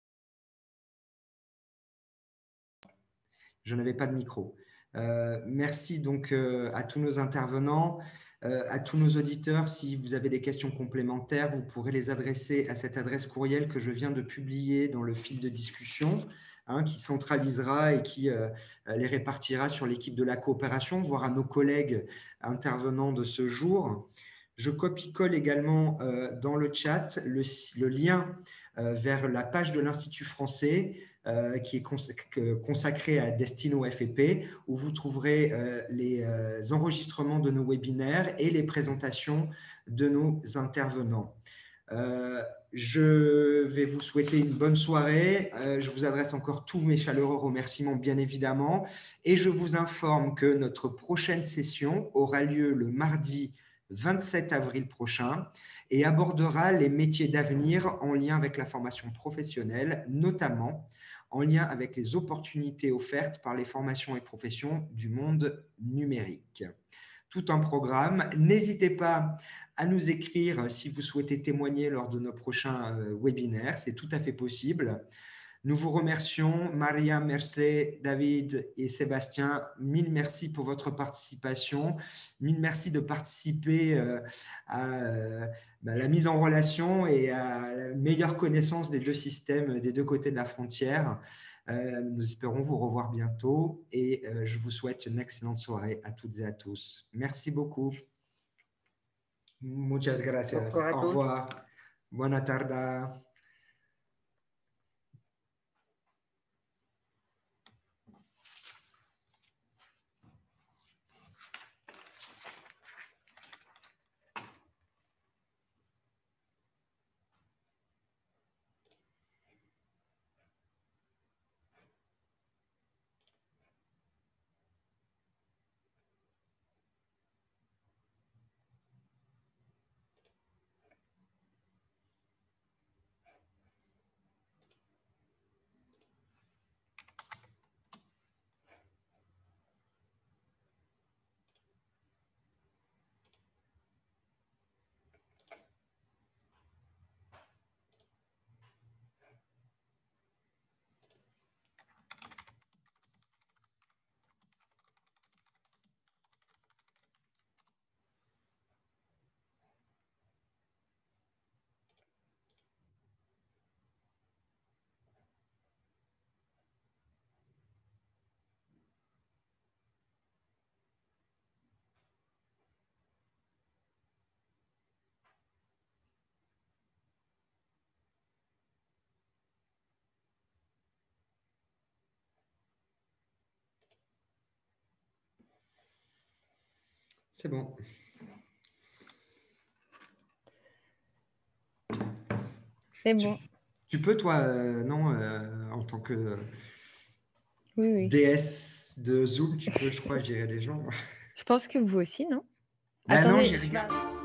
Je n'avais pas de micro. Merci donc à tous nos intervenants. À tous nos auditeurs, si vous avez des questions complémentaires, vous pourrez les adresser à cette adresse courriel que je viens de publier dans le fil de discussion, qui centralisera et qui les répartira sur l'équipe de la coopération, voire à nos collègues intervenants de ce jour. Je copie-colle également dans le chat le lien vers la page de l'Institut français qui est consacrée à Destino FEP, où vous trouverez les enregistrements de nos webinaires et les présentations de nos intervenants. Je vais vous souhaiter une bonne soirée. Je vous adresse encore tous mes chaleureux remerciements, bien évidemment, et je vous informe que notre prochaine session aura lieu le mardi 27 avril prochain et abordera les métiers d'avenir en lien avec la formation professionnelle, notamment en lien avec les opportunités offertes par les formations et professions du monde numérique. Tout un programme. N'hésitez pas à nous écrire si vous souhaitez témoigner lors de nos prochains webinaires. C'est tout à fait possible. Nous vous remercions, Maria, Mercé, David et Sébastien. Mille merci pour votre participation. Mille merci de participer à la mise en relation et à la meilleure connaissance des deux systèmes des deux côtés de la frontière. Nous espérons vous revoir bientôt et je vous souhaite une excellente soirée à toutes et à tous. Merci beaucoup. Muchas gracias. Au revoir. Buena tarde. C'est bon. C'est bon. Tu peux, toi, non, en tant que Oui. déesse de Zoom, tu peux, je crois, gérer les gens. Je pense que vous aussi, non? Ben Attendez, non, j'ai regardé.